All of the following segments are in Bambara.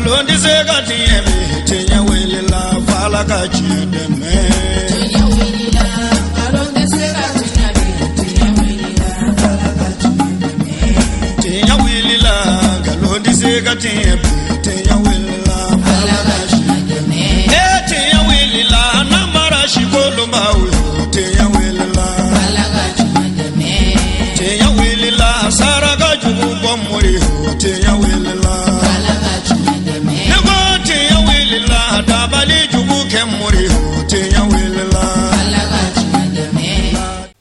ngalon di se ga tieme tenya wele la fala ka chideme tenya wele la ngalon di se ga tieme tenya wele la fala ka chideme tenya wele la ngalon di se ga tieme tenya wele la fala ka chideme tenya wele la namara shikolo mawe tenya wele la fala ka chideme tenya wele la sara ga jugu bomori tenya wele la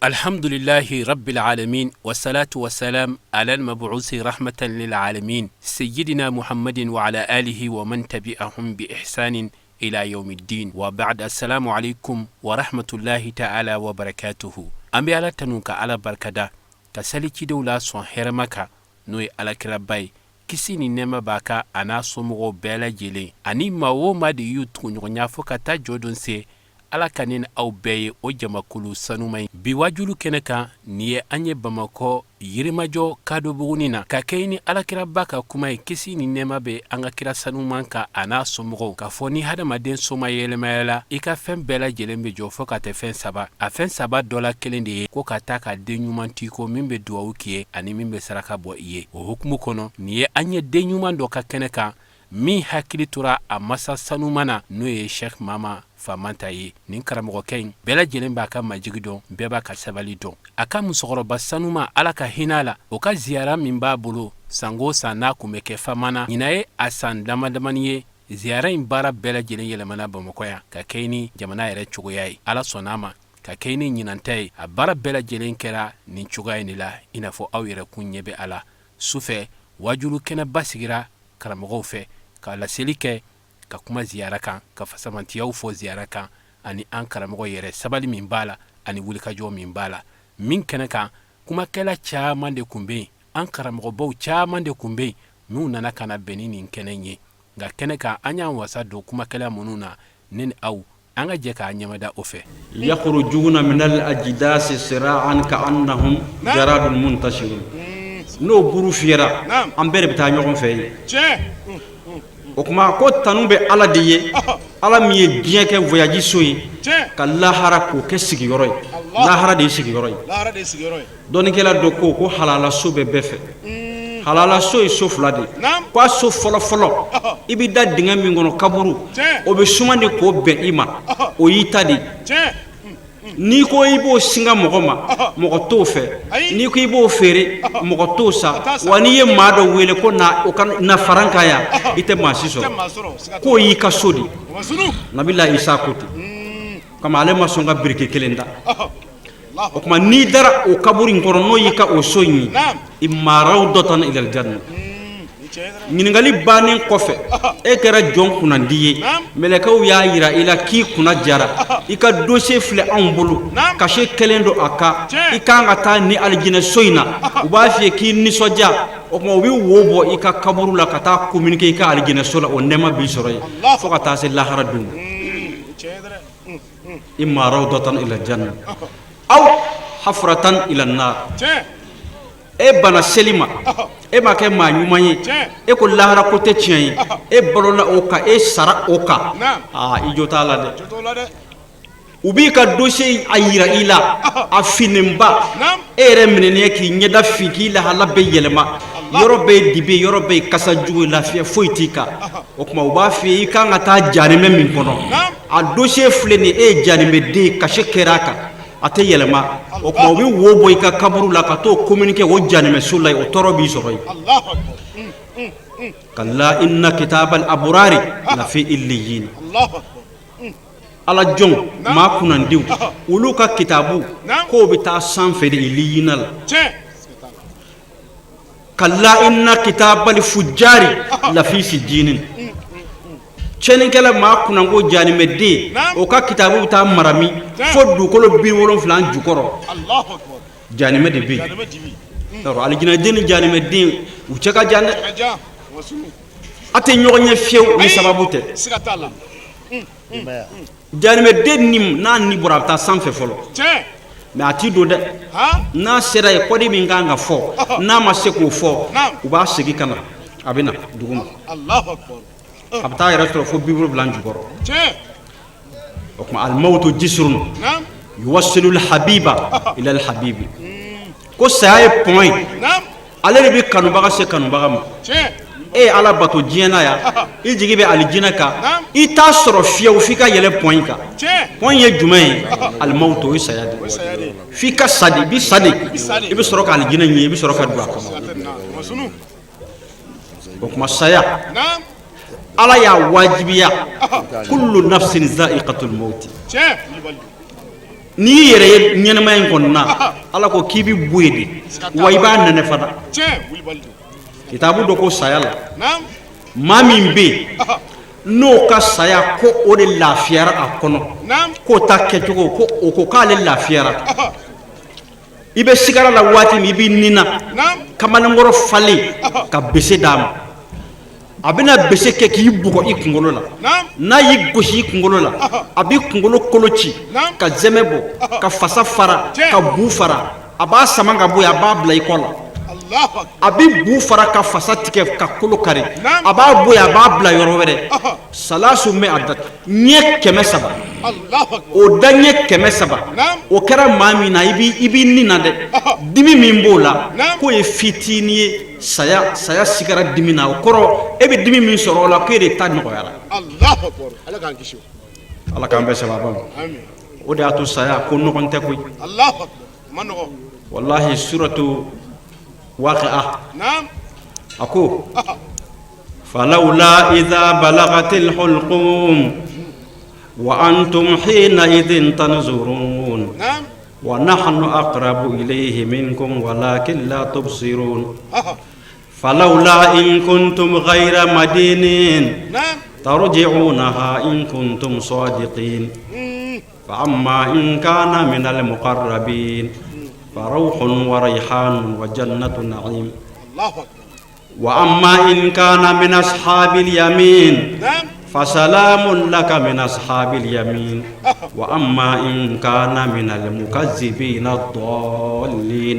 الحمد لله رب العالمين والصلاة والسلام على المبعوث رحمة للعالمين سيدنا محمد وعلى آله ومن تبعهم بإحسان إلى يوم الدين وبعد السلام عليكم ورحمة الله تعالى وبركاته أمي على تنوك على بركة كسالك دولا صن هرمك نوي على كرباي kisini nema baka ana somogo bela jele ani mawo madi yutu nyonya fokata jodon se ala kanin aw beye o jamakulu sanumay bi wajulu keneka niye anye bamako yirimajo kado bugunina ka kayni ala kira baka kuma kisini nema be anga kira sanumanka ana somogo ka foni hada maden soma yelemayala ika fen bela jele be jo fokata fen saba a fen saba dola kelende ko kataka denyumanti ko mimbe duwaukie ani mimbe saraka bo iye o hukumu kono niye anye denyuman do ka keneka mi hakili tura a masa sanumana no ye Sheikh Mama Famanta ye nin karamogo ken bela jelen ba ka majigidon beba ka sabali don aka musogoroba sanuma ala ka hinala o ka ziara min ba bulu sango sana kumeke famana nyinaye asan damadamaniye ziara in bara bela jelen yelemana bamokoya ka keni jamana yere chugoyai ala sonama ka keni nyinantai a bara bela jelen kera nin chugoy ni la inafo aw yere kunyebe ala sufe wajulu kena basigira karamogo fe ka la selike ka kuma ziyara kan ka fasamantiyaw fo ziyara kan ani an karamogo yere sabali min bala ani wulika jo min bala min kana kan kuma kala caman de kumbe an karamogo baw caman de kumbe min nana kana benini kenenye ga kene kan anya wasa do kuma kala mununa nen aw anga je ka nyamada ofe yakhrujuna min al ajdas sira'an ka'annahum jaradun muntashirun no buru fiera ambere bita nyogon fe o kuma ko tanu be ala de ye ala mi ye bien ke voyage soyi ka lahara ko ke sigi yoroy lahara de sigi yoroy doni kela do ko halala so be befe halala so so flade ko so folo ibi da dinga mi ngono kaburu o be sumande ko be ima o yitadi ni ko ibo singa mogoma mogo to fe ni ko ibo fere mogo to sa wani ye mado wele ko na faranka ya ite masiso ko yi ka sodi nabila isa koti kama ale masonga birke kelenda o kuma ni dara o kaburi ngoro no yika o soyi imaraw dotan ila aljanna ñingali banin kofe e kera jon kunandiye melekaw ya yira ila ki kuna jara ika dossier fle an bulu caché kelendo aka ika ngata ni aljina soyna uba fi ki ni soja o mo wi wobo ika kaburu la kata communiquer ika aljina sola o nema bi soroy fo kata se lahara dum imma rawdatan ila janna aw hafratan ila nar e bana selima e ma ke ma nyumanye e ko lahara ko te tiyen e balola oka e sara oka ijota la de ubi ka dossier ayira ila afinimba e remene ki nyeda fiki la hala be yelema yorobe dibe yorobe kasa juwe la fie foitika o kuma uba fi ka ngata janime min kono a dossier fleni e janime de kashe keraka ate yelema o ko wi wobo ika kaburu la ka to communiquer wo janime sulay o toro bi soroy Allahu akbar kalla inna kitabal abrari la fi illiyin Allahu akbar ala jong ma kunan diw uluka kitabu ko bi ta sanfe de illiyinal kalla inna kitabal fujari la fi sijinin chenen kala ma kunan go janime de o ka kitabu ta marami foddu ko lo bi wolon flan jukoro Allahu akbar janime de bi taro ali gina den janime de u chaka janne ate nyogne fiew ni sababu te sikatala janime de nim na ni burata sanfe folo mais ati do de na sera e kodi min ganga fo na ma se ko fo u ba segi kana abina duguma Allahu akbar abta yɛrɛ sɔrɔ fo 70 jukɔrɔ tiɲɛ o kuma al-mautu jisrun naam yuwassilu al-habiba ila al-habibi ko saya ye pɔn ye naam ale de bɛ kanubaga se kanubaga ma tiɲɛ e ye ala bato diɲɛ na yan i jigi bɛ alijinɛ kan i t'a sɔrɔ fiyewu f'i ka yɛlɛ pɔn in kan tiɲɛ pɔn ye jumɛn ye al-mautu o ye saya de o ye saya de ye f'i ka sa de i bɛ sa de i bɛ sɔrɔ ka alijinɛ ɲini i bɛ sɔrɔ ka don a kɔnɔ siga tɛ nin na ɲama sunu o kuma saya naam ala y'a wajibiya kullu nafsin za'iqatul mauti tiɲɛ Kulibali n'i y'i yɛrɛ ye ɲɛnɛmaya in kɔnɔna ala ko k'i bɛ bɔ yen de wa i b'a nɛnɛ fana tiɲɛ Kulibali kitabu dɔ ko saya la naam maa min bɛ yen n'o ka saya ko o de lafiyara a kɔnɔ naam k'o ta kɛcogo ko o ko k'ale lafiyara i bɛ sigara la waati min i b'i nina naam kamalenkɔrɔ falen ka bese d'a ma a bɛna bese kɛ k'i bugɔ i kunkolo la naam n'a y'i gosi i kunkolo la a b'i kunkolo kolo ci ka zɛmɛ bɔ ka fasa fara ka bu fara a b'a sama ka bɔ yen a b'a bila i kɔ la Allahu akbar a bɛ bu fara ka fasa tigɛ ka kolo kari a b'a bɔ yen a b'a bila yɔrɔ wɛrɛ salasu mɛ a da ɲɛ 300 Allahu akbar o da ɲɛ 300 o kɛra maa min na i b'i nin na dɛ dimi min b'o la k'o ye fitinin ye saya sigara dimi na o kɔrɔ e bɛ dimi min sɔrɔ o la k'e de ta nɔgɔyara Allahu akbar ala k'an kisi o ala k'an bɛɛ sababa ma amin o de y'a to saya ko ɲɔgɔn tɛ koyi Allahu akbar ma nɔgɔ wallahi suratu waqi'a naam a ko falawla idha balagatil hulqum wa antum hina idhin tanzurun naam wa nahnu aqrabu ilayhi minkum walakin la tubsirun falawla in kuntum ghayra madinin naam tarji'unaha in kuntum sadiqin فأما إن كان من المقربين فروح وريحان وجنة نعيم الله أكبر وأما إن كان من أصحاب اليمين نعم فسلام لك من أصحاب اليمين وأما إن كان من المكذبين الضالين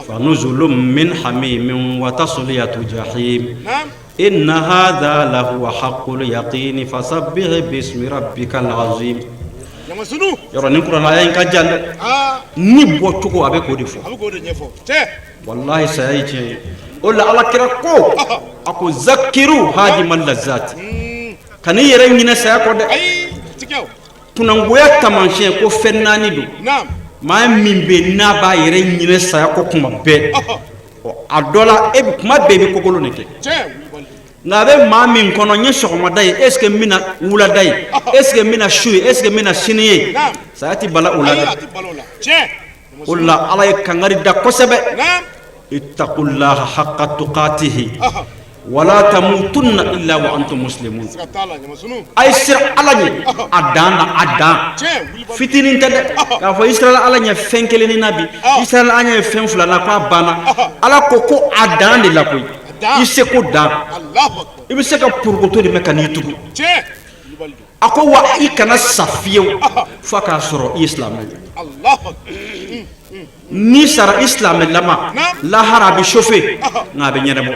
فنزل من حميم وتصلية جحيم نعم إن هذا لهو حق اليقين فسبح باسم ربك العظيم yɔrɔ nin kuranaya in ka jan dɛ ni bɔ cogo a bɛ k'o de fɔ wallahi saya ye tiɲɛ ye o la alakira ko a ko zakiru hadimal lazati ka n'i yɛrɛ ɲinɛ saya kɔ dɛ kunangoya taamasiyɛn ko fɛn 4 don maa min bɛ yen n'a b'a yɛrɛ ɲinɛ saya kɔ kuma bɛɛ a dɔ la e bɛ kuma bɛɛ i bɛ kokolo de kɛ nka a bɛ maa min kɔnɔ n ye sɔgɔmada ye est ce que n bɛna wulada ye est ce que n bɛna su ye est ce que n bɛna sini ye saya tɛ bala o la dɛ o la ala ye kangari da kosɛbɛ ittaqullaha haqqa tuqatihi wala tamutunna illa wa antum muslimun a ye siran ala ɲɛ a dan na a dan fitinin tɛ dɛ k'a fɔ israel ala ɲɛ fɛn kelenni na bi israel ala ɲɛ fɛn 2 na k'a banna ala ko a dan de la koyi i se ko dan i bɛ se ka purukoto de mɛn ka n'i tugu a ko wa i kana sa fiyewu fo k'a sɔrɔ i ye silamɛ ye n'i sara i silamɛlama lahara a bɛ chauffer nka a bɛ ɲɛnabɔ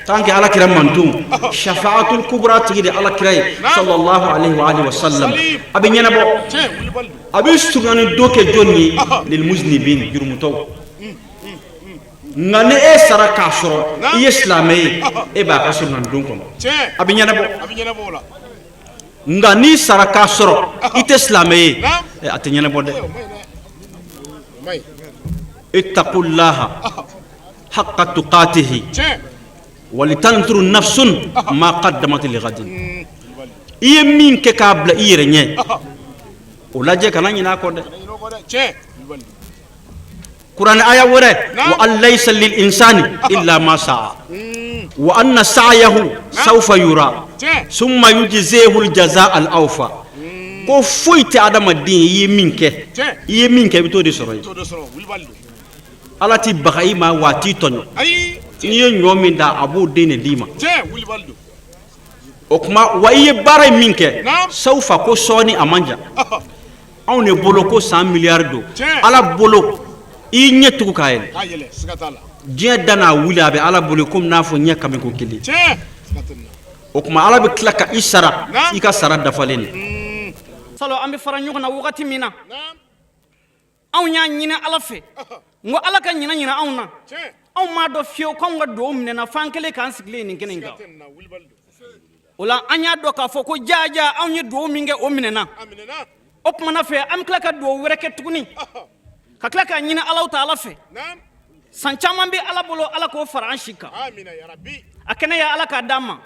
tant que alakira manton shafa'atul kubra tigi de alakira ye sallallahu alaihi wa sallam a bɛ ɲɛnabɔ a bɛ sugani do kɛ jɔn ye lil muznibin jurumutɔw nka ni e sara k'a sɔrɔ i ye silamɛ ye e b'a ka sugani don kɔnɔ a bɛ ɲɛnabɔ nka n'i sara k'a sɔrɔ i tɛ silamɛ ye a tɛ ɲɛnabɔ dɛ ittaqullaha haqqa tuqatihi walitanzur nafsun ma qaddamat lighadin i ye min kɛ k'a bila i yɛrɛ ɲɛ o lajɛ kana ɲinɛ a kɔ dɛ kuranɛ aya wɛrɛ wa an laysa lil insani illa ma sa'a wa anna sa'yahu sawfa yura summa yujzihi al jazaa al awfa ko foyi tɛ adamaden i ye min kɛ i bɛ t'o de sɔrɔ ye ala t'i baga i ma wa a t'i tɔɲɔ n'i ye ɲɔ min da a b'o den de d'i ma o kuma wa i ye baara in min kɛ sawfa ko sɔɔni a man jan anw de bolo ko 100 miliyari don ala bolo i ɲɛ tugu k'a yɛlɛ diɲɛ da n'a wuli a bɛ ala bolo komi n'a fɔ ɲɛ kamiko 1 o kuma ala bɛ tila ka i sara i ka sara dafalen salo an bɛ fara ɲɔgɔn na wagati min na anw y'a ɲini ala fɛ n ko ala ka ɲina anw na anw m'a dɔn fiyewu k'anw ka dugawu minɛna f'an kɛlen k'an sigilen nin kɛnɛ in kan o la an y'a dɔn k'a fɔ ko jaaja anw ye dugawu min kɛ o minɛna o tumana fɛ an bɛ tila ka dugawu wɛrɛ kɛ tuguni ka tila k'a ɲini alaw ta ala fɛ san caman bɛ ala bolo ala k'o fara an si kan a kɛnɛya ala k'a d'an ma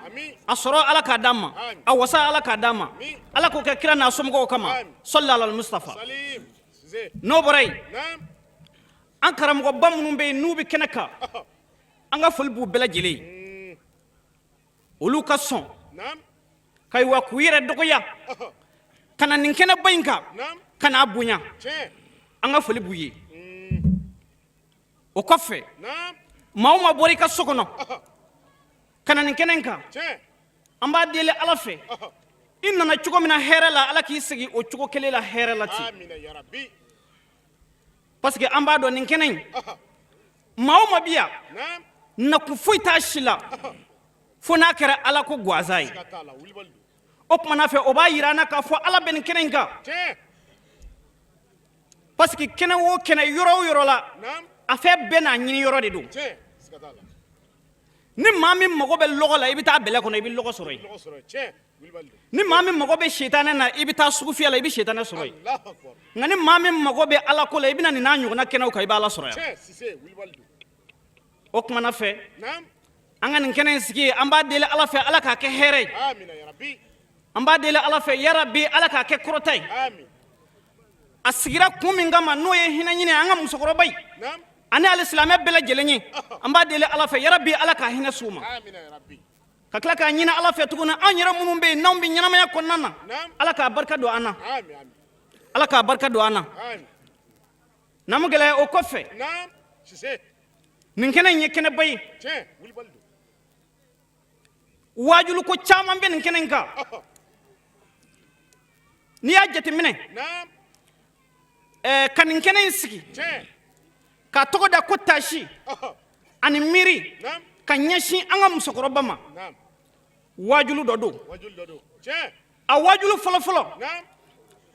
a sɔrɔ ala k'a d'an ma a wasa ala k'a d'an ma ala k'o kɛ kira n'a somɔgɔw kama sɔli ala mustafa n'o bɔra yen an karamɔgɔba minnu bɛ yen n'u bɛ kɛnɛ kan an ka foli b'u bɛɛ lajɛlen ye olu ka sɔn k'ayiwa k'u yɛrɛ dɔgɔya ka na nin kɛnɛba in kan ka n'a bonya an ka foli b'u ye o kɔfɛ maa o maa bɔra i ka so kɔnɔ ka na nin kɛnɛ in kan an b'a deli ala fɛ i nana cogo min na hɛrɛ la ala k'i segin o cogo kelen la hɛrɛ la ten parce que an b'a dɔn nin kɛnɛ in maa o maa bi yan nakun foyi t'a si la fo n'a kɛra ala ko gansan ye o tumana fɛ o b'a yira an na k'a fɔ ala bɛ nin kɛnɛ in kan parce que kɛnɛ o kɛnɛ yɔrɔ o yɔrɔ la a fɛn bɛɛ n'a ɲini yɔrɔ de don ni maa min mago bɛ lɔgɔ la i bɛ taa bɛlɛ kɔnɔ i bɛ lɔgɔ sɔrɔ yen ni maa min mago bɛ sitanɛ na i bɛ taa sugufiyɛ la i bɛ sitanɛ sɔrɔ yen nka ni maa min mago bɛ ala ko la i bɛ na nin n'a ɲɔgɔnna kɛnɛw kan i bɛ ala sɔrɔ yan o tumana fɛ an ka nin kɛnɛ in sigi an b'a deli ala fɛ ala k'a kɛ hɛrɛ ye an b'a deli ala fɛ yarabi ala k'a kɛ kɔrɔta ye a sigira kun min kama n'o ye hinɛ ɲini an ka musokɔrɔba ye ani alisilamɛ bɛɛ lajɛlen ye an b'a deli ala fɛ yarabi ala k'a hinɛ s'u ma ka tila k'a ɲini ala fɛ tuguni an yɛrɛ minnu bɛ yen n'anw bɛ ɲɛnamaya kɔnɔna na ala k'a barika don an na ala k'a barika don an na n'an ma gɛlɛya o kɔfɛ nin kɛnɛ in ye kɛnɛba ye waajulu ko caman bɛ nin kɛnɛ in kan n'i y'a jateminɛ ka nin kɛnɛ in sigi k'a tɔgɔ da ko taasi ani miiri ka ɲɛsin an ka musokɔrɔba ma waajulu dɔ don a waajulu fɔlɔfɔlɔ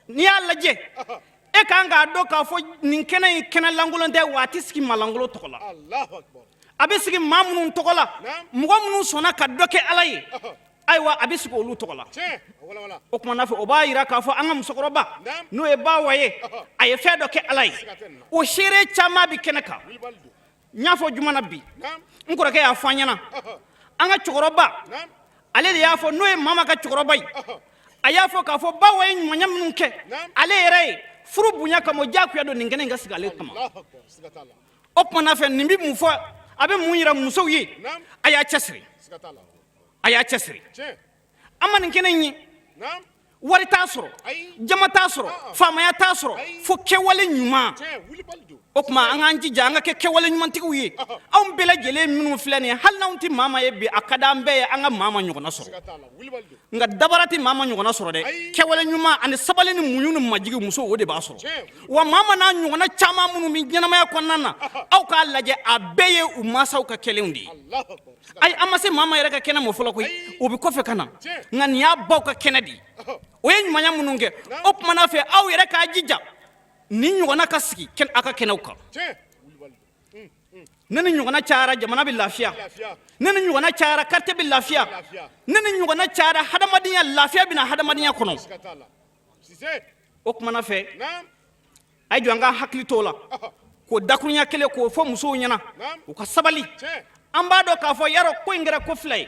n'i y'a lajɛ e kan k'a dɔn k'a fɔ nin kɛnɛ in kɛnɛ lankolon tɛ wa a tɛ sigi maa lankolon tɔgɔ la a bɛ sigi maa minnu tɔgɔ la mɔgɔ minnu sɔnna ka dɔ kɛ ala ye ayiwa a bɛ sigi olu tɔgɔ la o tumana fɛ o b'a yira k'a fɔ an ka musokɔrɔba n'o ye bawa ye a ye fɛn dɔ kɛ ala ye o seere caman bɛ kɛnɛ kan n y'a fɔ juma na bi n kɔrɔkɛ y'a fɔ an ɲɛna an ka cɛkɔrɔba ale de y'a fɔ n'o ye mama ka cɛkɔrɔba ye a y'a fɔ k'a fɔ bawa ye ɲuman minnu kɛ ale yɛrɛ ye furu bonya kama o diyagoya don nin kɛnɛ in ka sigi ale kama o tumana fɛ nin bɛ mun fɔ a bɛ mun yira musow ye a y'a cɛsiri a y'a cɛsiri an ma nin kɛnɛ in ye wari t'a sɔrɔ jama t'a sɔrɔ faamaya t'a sɔrɔ fo kɛwale ɲuman o tuma an k'an jija an ka kɛ kɛwale ɲumantigiw ye anw bɛɛ lajɛlen minnu filɛ nin ye hali n'anw tɛ maa ma ye bi a ka d'an bɛɛ ye an ka maa ma ɲɔgɔnna sɔrɔ nka dabara tɛ maa ma ɲɔgɔnna sɔrɔ dɛ kɛwale ɲuman ani sabali ni muɲu ni majigi muso o de b'a sɔrɔ wa maa ma n'a ɲɔgɔnna caman minnu bɛ ɲɛnamaya kɔnɔna na aw k'a lajɛ a bɛɛ ye u mansaw ka kɛlenw de ye ayi an ma se maa ma yɛrɛ ka kɛnɛ ma fɔlɔ koyi o bɛ kɔfɛ ka na nka nin y'a baw ka kɛnɛ de ye o ye ɲumanya minnu kɛ o tumana fɛ aw yɛrɛ k'a jija nin ɲɔgɔnna ka sigi a ka kɛnɛw kan ne ni ɲɔgɔnna cayara jamana bɛ lafiya ne ni ɲɔgɔnna cayara quartier bɛ lafiya ne ni ɲɔgɔnna cayara hadamadenya lafiya bɛ na hadamadenya kɔnɔ o tumana fɛ a ye jɔ an ka hakili t'o la k'o dakurunya kelen k'o fɔ musow ɲɛna u ka sabali an b'a dɔn k'a fɔ yarɔ ko in kɛra ko fila ye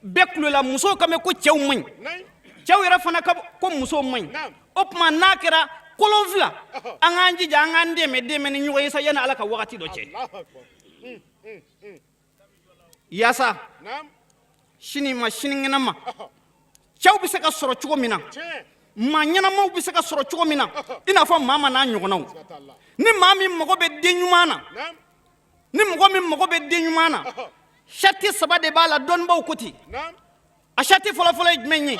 bɛɛ kulela musow ka mɛn ko cɛw man ɲi cɛw yɛrɛ fana ka ko musow man ɲi o tuma n'a kɛra kolonfila an k'an jija an k'an dɛmɛ ni ɲɔgɔn ye sa yanni ala ka wagati dɔ cɛ yaasa sini ma sinikɛnɛ ma cɛw bɛ se ka sɔrɔ cogo min na maa ɲɛnamaw bɛ se ka sɔrɔ cogo min na i n'a fɔ maa ma n'a ɲɔgɔnnaw ni maa min mago bɛ den ɲuman na ni mɔgɔ min mago bɛ den ɲuman na sariti saba de b'a la dɔnnibaw ko ten a sariti fɔlɔfɔlɔ ye jumɛn ye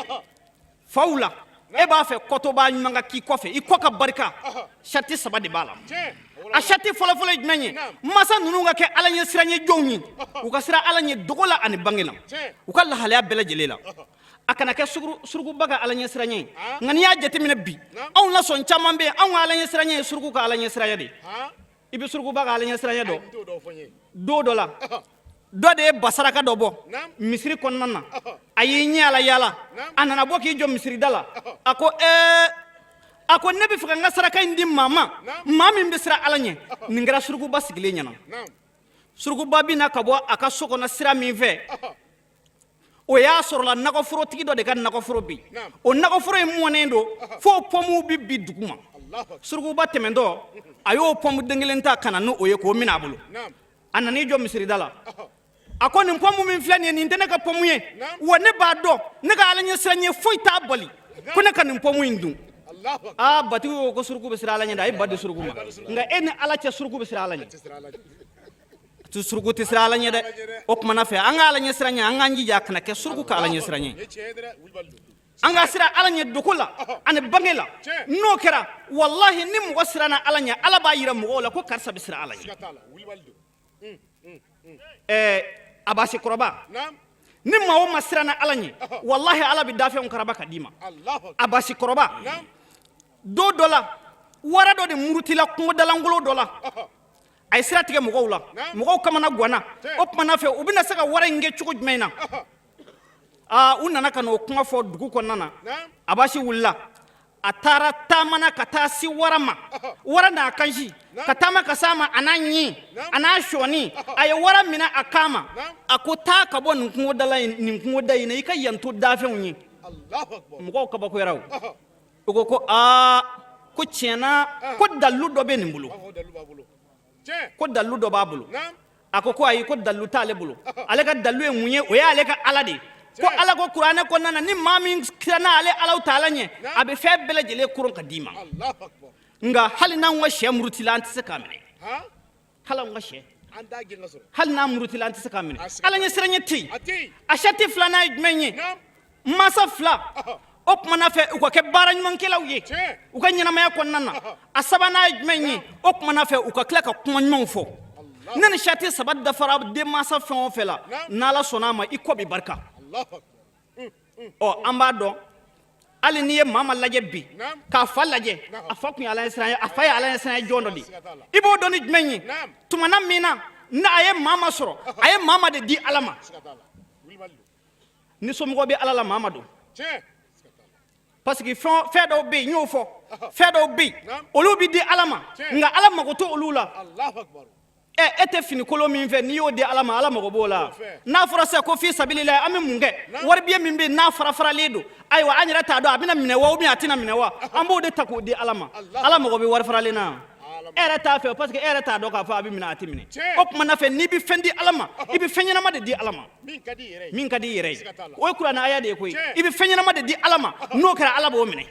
faw la e b'a fɛ kɔtɔba ɲuman ka k'i kɔfɛ i kɔ ka barika sharti 3 de b'a la a sharti fɔlɔfɔlɔ ye jumɛn ye masa ninnu ka kɛ ala ɲɛ siran ye jɔnw ye u ka siran ala ɲɛ dogo la ani bange la u ka lahalaya bɛɛ lajɛlen la a kana kɛ surukuba ka ala ɲɛ siran ye nka n'i y'a jateminɛ bi anw na sɔn caman bɛ yen anw ka ala ɲɛ siran ye suruku ka ala ɲɛ siran ye de i bɛ surukuba ka ala ɲɛ siran ye dɔn don dɔ la dɔ de ye basaraka dɔ bɔ misiri kɔnɔna na a y'i ɲɛ ala yaala a nana bɔ k'i jɔ misirida la a ko ne bɛ fɛ ka n ka saraka in di maa ma maa min bɛ siran ala ɲɛ nin kɛra surukuba sigilen ɲɛna surukuba bɛ na ka bɔ a ka so kɔnɔ sira min fɛ o y'a sɔrɔla nakɔforotigi dɔ de ka nakɔforo bi o nakɔforo in mɔnen don fo pɔmuw bɛ bi dugu ma surukuba tɛmɛntɔ a y'o pɔmu den kelen ta ka na n'o ye k'o minɛ a bolo a nan'i jɔ misirida la a ko nin pɔmu min filɛ nin ye nin tɛ ne ka pɔmu ye wa ne b'a dɔn ne ka ala ɲɛ siran ye foyi t'a bali ko ne ka nin pɔmu in dun batigi ko ko suruku bɛ siran ala ɲɛ dɛ a ye ba di suruku ma nka e ni ala cɛ suruku bɛ siran ala ɲɛ suruku tɛ siran ala ɲɛ dɛ o tumana fɛ an ka ala ɲɛ siran ye an k'an jija a kana kɛ suruku ka ala ɲɛ siran ye an ka siran ala ɲɛ dogo la ani bange la n'o kɛra wallahi ni mɔgɔ siranna ala ɲɛ ala b'a yira mɔgɔw la ko karisa bɛ siran ala ɲɛ abasi kɔrɔba ni maa o maa siranna ala ɲɛ wallahi ala bɛ dafɛnw karaba ka d'i ma abasi kɔrɔba don dɔ la wara dɔ de murutila kungodalankolon dɔ la a ye sira tigɛ mɔgɔw la mɔgɔw kamana ganna o tumana fɛ u bɛna se ka wara in kɛ cogo jumɛn na u nana ka n'o kuma fɔ dugu kɔnɔna na abasi wulila a taara taamana ka taa si wara ma wara n'a kansi ka taama ka s'a ma a n'a ɲi a n'a sɔɔni a ye wara minɛ a kan ma a ko taa ka bɔ nin kungoda in na i ka yan to dafɛnw ye mɔgɔw kabakoyara o ko ko ko tiɲɛna ko dalilu dɔ bɛ nin bolo ko dalilu dɔ b'a bolo a ko ayi ko dalilu t'ale bolo ale ka dalilu ye mun ye o y'ale ka ala de ye ko ala ko kuranɛ kɔnɔna na ni maa min siranna ale alaw taala ɲɛ a bɛ fɛn bɛɛ lajɛlen koron ka d'i ma nka hali n'anw ka sɛ murutila an tɛ se k'a minɛ hali anw ka sɛ hali n'an murutila an tɛ se k'a minɛ ala ɲɛ siranɲɛ tɛ yen a sɛti filanan ye jumɛn ye mansa fila o tumana fɛ u ka kɛ baara ɲumankɛlaw ye u ka ɲɛnamaya kɔnɔna na a sabanan ye jumɛn ye o tumana fɛ u ka tila ka kuma ɲumanw fɔ ne ni sɛti 3 dafara den mansa fɛn o fɛn la n'ala sɔnna a ma i kɔ bɛ barika an b'a dɔn hali n'i ye maa ma lajɛ bi k'a fa lajɛ a fa tun ye ala ɲɛ siran ye a fa ye ala ɲɛ siran ye jɔn dɔ de i b'o dɔn ni jumɛn ye tumana min na ni a ye maa ma sɔrɔ a ye maa ma de di ala ma ni somɔgɔ bɛ ala la maa ma don parce que fɛn dɔw bɛ yen n y'o fɔ fɛn dɔw bɛ yen olu bɛ di ala ma nka ala mago tɛ olu la e tɛ fini kolon min fɛ n'i y'o di ala ma ala mago b'o la n'a fɔra sisan ko fi sabilila an bɛ mun kɛ waribiɲɛ min bɛ yen n'a farafaralen don ayiwa an yɛrɛ t'a dɔn a bɛna minɛ wa ou bien a tɛna minɛ wa an b'o de ta k'o di ala ma ala mago bɛ wari faralen na e yɛrɛ t'a fɛ parce que e yɛrɛ t'a dɔn k'a fɔ a bɛ minɛ a tɛ minɛ o tumana fɛ n'i bɛ fɛn di ala ma i bɛ fɛn ɲɛnama de di ala ma min ka di i yɛrɛ ye o ye kuranɛ aya de ye koyi i bɛ fɛn ɲɛnama de di ala ma n'o kɛra ala b'o minɛ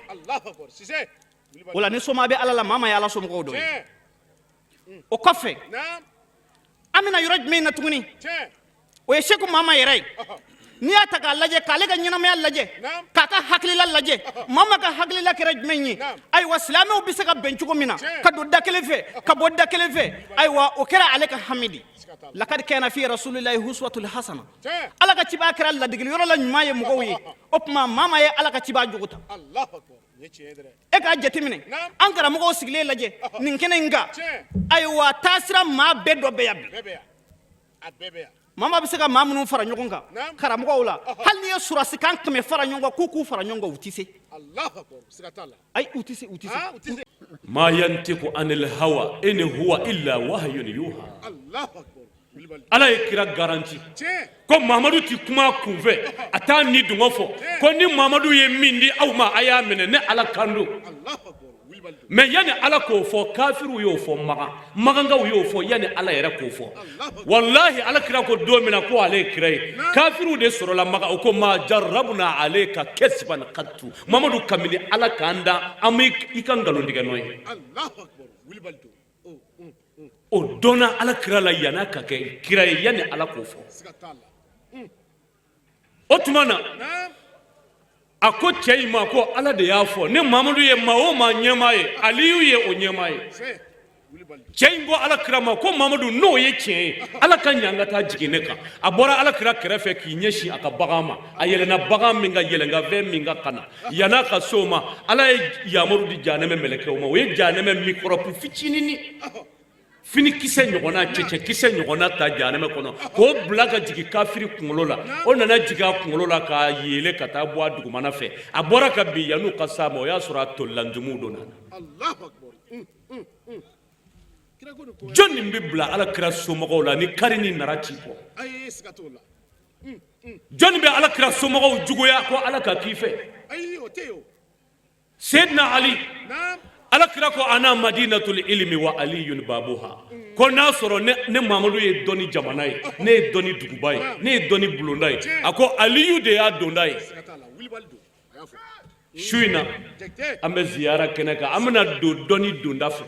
o la ni soma bɛ ala la maa ma ye ala somɔgɔw dɔ ye o kɔfɛ an bɛna yɔrɔ jumɛn na tuguni o ye seku mama yɛrɛ ye n'i y'a ta k'a lajɛ k'ale ka ɲɛnamaya lajɛ k'a ka hakilila lajɛ mama ka hakilila kɛra jumɛn ye ayiwa silamɛw bɛ se ka bɛn cogo min na ka don da kelen fɛ ka bɔ da kelen fɛ ayiwa o kɛra ale ka hami de lakadi kana fi rasulillahi huswatul hasana ala ka cibaa kɛra ladigili yɔrɔ la ɲuman ye mɔgɔw ye o tuma mama ye ala ka cibaa jogo ta e k'a jateminɛ an karamɔgɔw sigilen lajɛ nin kɛnɛ in kan ayiwa taasira maa bɛɛ dɔ bɛ yan bi mama bɛ se ka maa minnu fara ɲɔgɔn kan karamɔgɔw la hali n'i ye surasikan 100 fara ɲɔgɔn kan k'u fara ɲɔgɔn kan u tɛ se ayi u tɛ se ma yantiqu anil hawa in huwa illa wahyun yuha ala ye kira garanti ko mamadu ti kuma kunfɛ a t'a ni dungɔ fɔ ko ni mamadu ye min di aw ma a y'a minɛ ne ala kan don mais yani ala k'o fɔ kafiru y'o fɔ magankaw y'o fɔ yani ala yɛrɛ k'o fɔ wallahi ala kira ko don min na ko ale ye kira ye kafiru de sɔrɔla maga o ko ma jarrabuna alayka kasban qattu mamadu kamili ala k'an da an bɛ i ka nkalon tigɛ n'o ye o donna ala kira la yana ka kɛ kira ye yani ala k'o fɔ o tuma na a ko cɛ in ma ko ala de y'a fɔ ne mamadu ye maa o maa ɲɛmaa ye aliyu ye o ɲɛmaa ye cɛ in ko alakira ma ko mamadu n'o ye tiɲɛ ye ala ka ɲa an ka taa jigin ne kan a bɔra alakira kɛrɛfɛ k'i ɲɛsin a ka bagan ma a yɛlɛnna bagan min ka yɛlɛnka fɛn min ka kana yan'a ka so ma ala ye yamaru di jahanɛmɛ mɛlɛkɛw ma o ye jahanɛmɛ mikɔrɔbu fitinini finikisɛ ɲɔgɔnna cɛcɛkisɛ ɲɔgɔnna ta jahanɛmɛ kɔnɔ k'o bila ka jigin kafiri kunkolo la o nana jigin a kunkolo la k'a yeele ka taa bɔ a dugumana fɛ a bɔra ka bin yan'u ka s'a ma o y'a sɔrɔ a tolilanjumu donna jɔn nin bɛ bila alakira somɔgɔw la ni kari ni nara ci kɔ jɔn nin bɛ alakira somɔgɔw juguya ko ala ka k'i fɛ Seydina Ali alakira ko ana madinatul ilmi wa aliyun babuha ko n'a sɔrɔ ne mamadu ye dɔnni jamana ye ne ye dɔnni duguba ye ne ye dɔnni bulonda ye a ko aliyu de y'a donda ye su in na an bɛ ziyara kɛnɛ kan an bɛna don dɔnni donda fɛ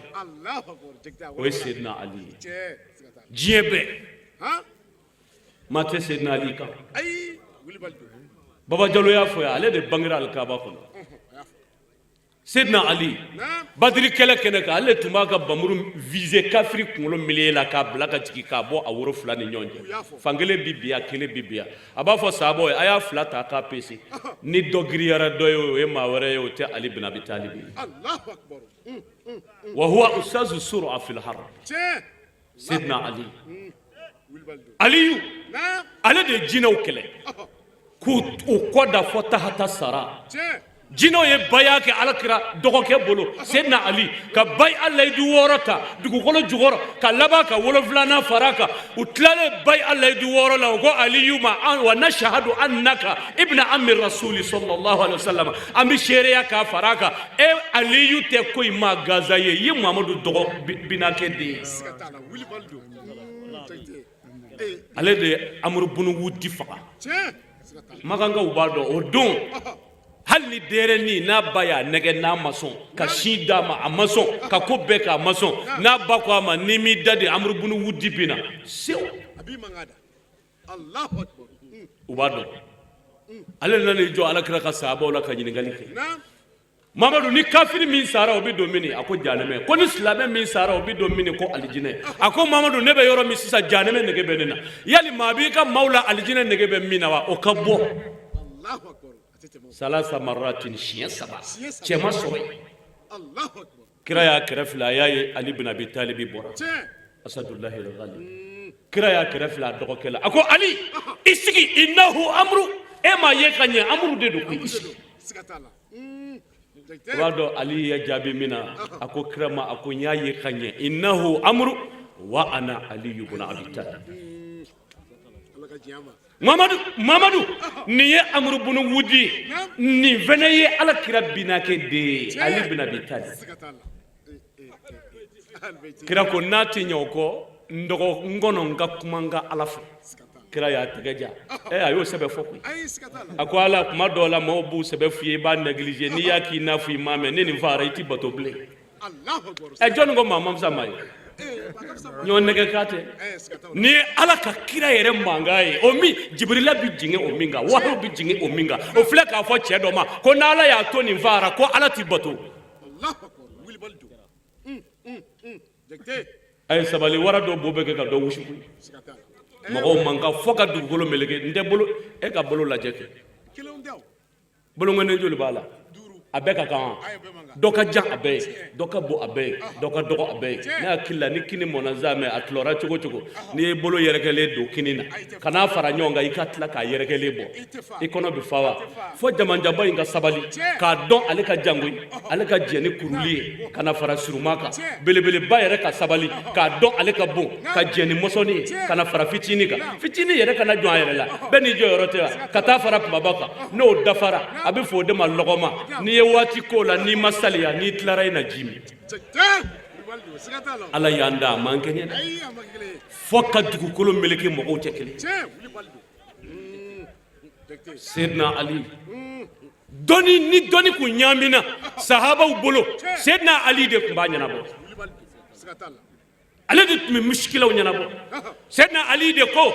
o ye Seydina Ali ye diɲɛ bɛɛ maa tɛ Seydina Ali kan Baba Jalo y'a fɔ yan ale de bangera alikaba kɔnɔ Seydina Ali badiri kɛlɛ kɛnɛ kan ale tun b'a ka bamuru viser kafiri kunkolo milieu la k'a bila ka jigin k'a bɔ a woro fila ni ɲɔgɔn cɛ fankelen bi biya kelen bi biya a b'a fɔ sahabaw ye a y'a fila ta k'a pese ni dɔ giriyara dɔ ye o ye maa wɛrɛ ye o tɛ Ali bin Abi Talib ye wa huwa ustazu sur'a fil haram Seydina Ali Aliyu ale de ye jinɛw kɛlɛ k'u kɔ da fɔ tahata sara jinɛw ye baya kɛ alakira dɔgɔkɛ bolo Seydina Ali ka bayi alayidu 6 ta dugukolo jukɔrɔ ka laban ka 7 fara kan u tilalen bayi alayidu 6 la u ko Aliyu ma wa nashhadu annaka ibna ammi rasuli sallallahu alaihi wasallam an bɛ seereya k'a fara kan Aliyu tɛ koyi ma gaza ye i ye Muhamadu dɔgɔ binakɛ de ye ale de ye Amru bunu Wudi faga magankaw b'a dɔn o don hali ni deereni n'a ba y'a nɛgɛ n'a ma sɔn ka sin d'a ma a ma sɔn ka ko bɛɛ kɛ a ma sɔn n'a ba ko a ma n'i m'i da de Amru bunu Wudi bin na sew u b'a dɔn ale nan'i jɔ alakira ka sahabaw la ka ɲininkali kɛ Mamadu ni kafiri min sara o bɛ don mini a ko jahanɛmɛ ko ni silamɛ min sara o bɛ don mini ko alijinɛ a ko Mamadu ne bɛ yɔrɔ min sisan jahanɛmɛ nege bɛ ne na yali maa b'i ka maaw la alijinɛ nege bɛ min na wa o ka bɔ salasa maratin siɲɛ 3 cɛ ma sɔrɔ yen kira y'a kɛrɛfɛ a y'a ye Ali bin Abi Talib bɔra Asadullahi al-Ghalib kira y'a kɛrɛfɛ a dɔgɔkɛ la a ko Ali i sigi innahu amru e ma ye ka ɲɛ Amru de don ko i sigi o b'a dɔn Ali ye jaabi min na a ko kira ma a ko n y'a ye ka ɲɛ innahu amru wa ana Aliyu bin Abi Talib Mamadu nin ye Amru bunu Wudi nin fana ye alakira binakɛ de ye Ali bin Abi Talib kira ko n'a tɛ ɲɛ o kɔ n kɔnɔ n ka kuma n ka Ala fɛ kira y'a tɛgɛ ja a y'o sɛbɛn fɔ koyi a ko Ala kuma dɔw la maaw b'u sɛbɛn f'i ye i b'a négliger n'i y'a k'i n'a fɔ i m'a mɛn ne nin fara i ti bato bilen jɔnni ko maa ma fisa maa ye ɲɔgɔn nɛgɛ k'a tɛ ni ye Ala ka kira yɛrɛ mankan ye o min Jibrila bi jigin o min kan wahayu bi jigin o min kan o filɛ k'a fɔ cɛ dɔ ma ko n'Ala y'a to nin fara ko Ala ti bato a ye sabali wara dɔ bo bɛ kɛ ka dɔ wusu mɔgɔw man kan fɔ ka dugukolo meleke n tɛ bolo e ka bolo lajɛ kɛ boloŋɔni joli b'a la a bɛɛ ka kan dɔ ka jan a bɛɛ ye dɔ ka bon a bɛɛ ye dɔ ka dɔgɔ a bɛɛ ye ne hakili la ni kini mɔna zamɛ a tilora cogo cogo n'i ye bolo yɛrɛkɛlen don kini na ka n'a fara ɲɔgɔn kan i ka tila k'a yɛrɛkɛlen bɔ i kɔnɔ bɛ fa wa fɔ jamanjanba in ka sabali k'a dɔn ale ka jangoyi ale ka jɛ ni kuruli ye ka na fara suruma kan belebeleba yɛrɛ ka sabali k'a dɔn ale ka bon ka jɛ ni mɔsɔnni ye ka na fara fitinin kan fitinin yɛrɛ kana jɔn a yɛrɛ la bɛɛ n'i jɔyɔrɔ tɛ wa ka taa fara kumaba kan n'o dafara a bɛ fɔ o de ma lɔgɔma n'i ye waati k'o la n'i ma saliya n'i tilara i na ji min Ala y'an da a man kɛɲɛ dɛ fɔ ka dugukolo meleke mɔgɔw tɛ kelen Seydina Ali ni dɔnni kun ɲaamina sahabaw bolo Seydina Ali de kun b'a ɲɛnabɔ ale de tun bɛ misikilaw ɲɛnabɔ Sayyidina Ali de ko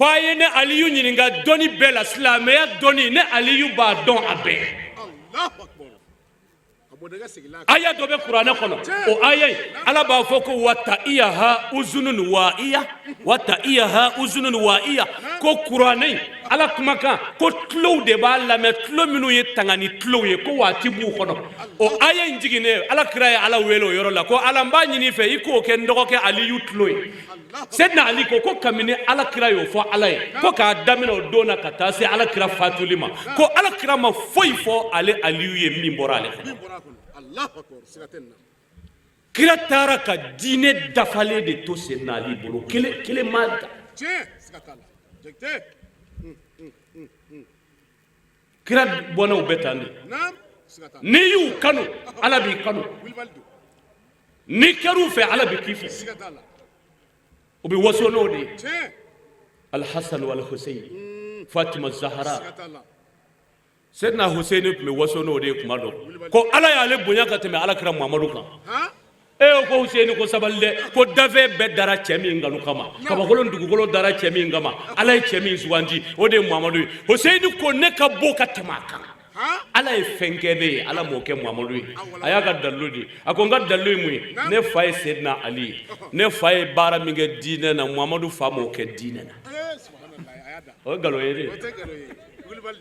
a ye ne Aliyu ɲininka dɔnni bɛɛ la silamɛya dɔnni ne Aliyu b'a dɔn a bɛɛ aya dɔ bɛ kuranɛ kɔnɔ o aya in Ala b'a fɔ ko wata'iyaha uzunun wa'iya ko kuranɛ in Ala kumakan ko tulow de b'a lamɛn tulo minnu ye tangani tulow ye ko waati b'u kɔnɔ o aya in jiginnen Ala kira ye Ala wele o yɔrɔ la ko Ala n b'a ɲini fɛ i k'o kɛ n dɔgɔkɛ Aliyu tulo ye Sayyidina Ali ko kabini Ala kira y'o fɔ Ala ye ko k'a daminɛ o don na ka taa se Ala kira fatuli ma ko Ala kira ma foyi fɔ ale Aliyu ye min bɔra ale kɔnɔ kira taara ka diinɛ dafalen de to Sayyidina Ali bolo kelen ma da kira bɔnnaw bɛ tan de n'i y'u kanu Ala b'i kanu n'i kɛr'u fɛ Ala bɛ k'i fɛ o bɛ waso n'o de ye Al-Hasan wal-Husayn Fatima Zahra Sayyidina Husayn tun bɛ waso n'o de ye kuma dɔ ko Ala y'ale bonya ka tɛmɛ Ala kira Muhamadu kan ko Husayn ko sabali dɛ ko dafe bɛɛ dara cɛ min kanu kama kabakolo dugukolo dara cɛ min kama Ala ye cɛ min suganti o de ye Muhamadu ye Husayn ko ne ka bɔ ka tɛmɛ a kan Ala ye fɛn kɛ ne ye Ala m'o kɛ Muhamadu ye a y'a ka dalilu di a ko n ka dalilu ye mun ye ne fa ye Sayyidina Ali ye ne fa ye baara min kɛ diinɛ na Muhamadu fa m'o kɛ diinɛ na o ye nkalon ye de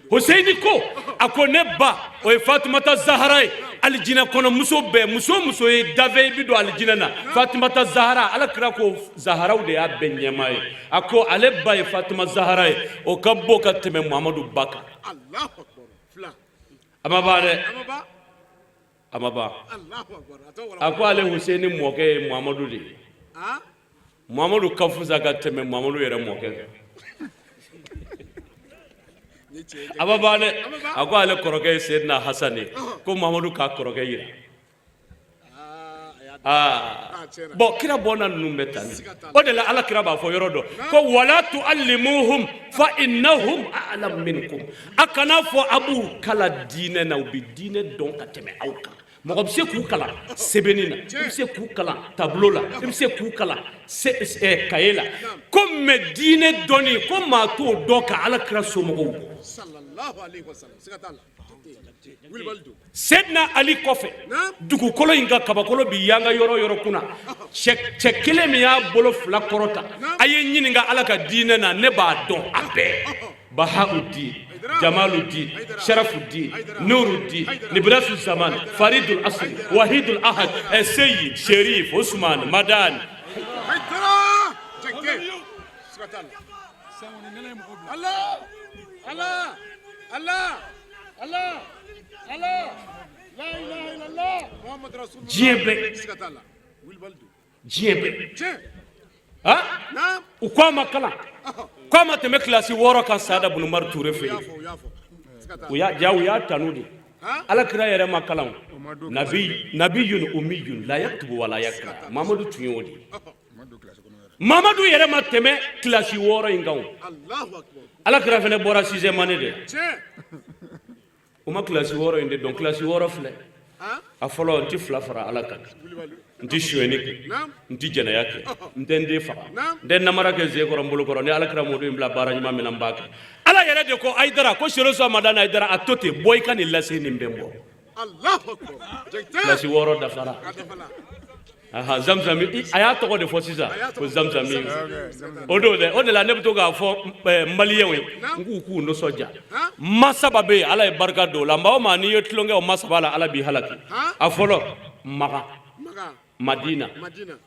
Husayn ko a ko ne ba o ye Fatumata Zahra ye alijinɛ kɔnɔ muso bɛɛ muso ye dafe bi don alijinɛ na Fatumata Zahra Ala kira ko Zahraw de y'a bɛɛ ɲɛmaa ye a ko ale ba ye Fatima Zahra ye o ka bɔ ka tɛmɛ Muhamadu ba kan a ma ban dɛ a ma ban a ko ale Husayn mɔkɛ ye Muhamadu de ye Muhamadu ka fusa ka tɛmɛ Muhamadu yɛrɛ mɔkɛ kan a ma ban dɛ a ko ale kɔrɔkɛ ye Sayyidina Hasan ye ko Muhamadu k'a kɔrɔkɛ yira bon kira bɔnna ninnu bɛ tan o de la Ala kira b'a fɔ yɔrɔ dɔ ko wala tu'allimuhum fa innahum a'lam minkum a kana fɔ a b'u kala diinɛ na u bɛ diinɛ dɔn ka tɛmɛ aw kan mɔgɔ bɛ se k'u kalan sɛbɛnni na i bɛ se k'u kalan tableau la i bɛ se k'u kalan cahier la ko mais diinɛ dɔnni ko maa t'o dɔn ka Ala kira somɔgɔw bɔ Sayyidina Ali kɔfɛ dugukolo in ka kabakolo bi yanga yɔrɔ kunna cɛ kelen min y'a bolo fila kɔrɔta a ye ɲininka Ala ka diinɛ na ne b'a dɔn a bɛɛ Bahauddin Jamaluddin Sharafuddin Nuruddin Nibrasu Zaman Faridul Asri Wahidul Ahad Sayyid Sherif Usman Madan Allah la ilaha illallah Muhammad Rasulullah diɲɛ bɛɛ u ko a ma kalan ko a ma tɛmɛ kilasi 6 kan Saada Bun Umar Ture fɛ u y'a tanu de Ala kira yɛrɛ ma kalan nabiyun ummiyun la yaktubu wa la yakra Mamadu tun y'o de Mamadu yɛrɛ ma tɛmɛ kilasi 6 in kan Ala kira fɛnɛ bɔra 6e année de o ma kilasi 6 in de dɔn kilasi 6 filɛ a fɔlɔ n tɛ fila fara Ala kan n tɛ suyɛni kɛ n tɛ jɛnɛya kɛ n tɛ n den faga n tɛ namara kɛ zen kɔrɔ n bolo kɔrɔ ni Ala kira mɔden in bila baara ɲuman min na n b'a kɛ Ala yɛrɛ de ko Ayidara ko Seydou Soumadan Ayidara a to ten bɔ i ka nin lase nin bɛ n bɔ kilasi 6 dafara Zamzami a y'a tɔgɔ de fɔ sisan ko Zamzami o de la ne bɛ to k'a fɔ maliyɛnw ye n k'u nisɔndiya masaba bɛ yen Ala ye barika don o la maa o maa n'i ye tulonkɛ o masaba la Ala b'i halaki a fɔlɔ Maga Madina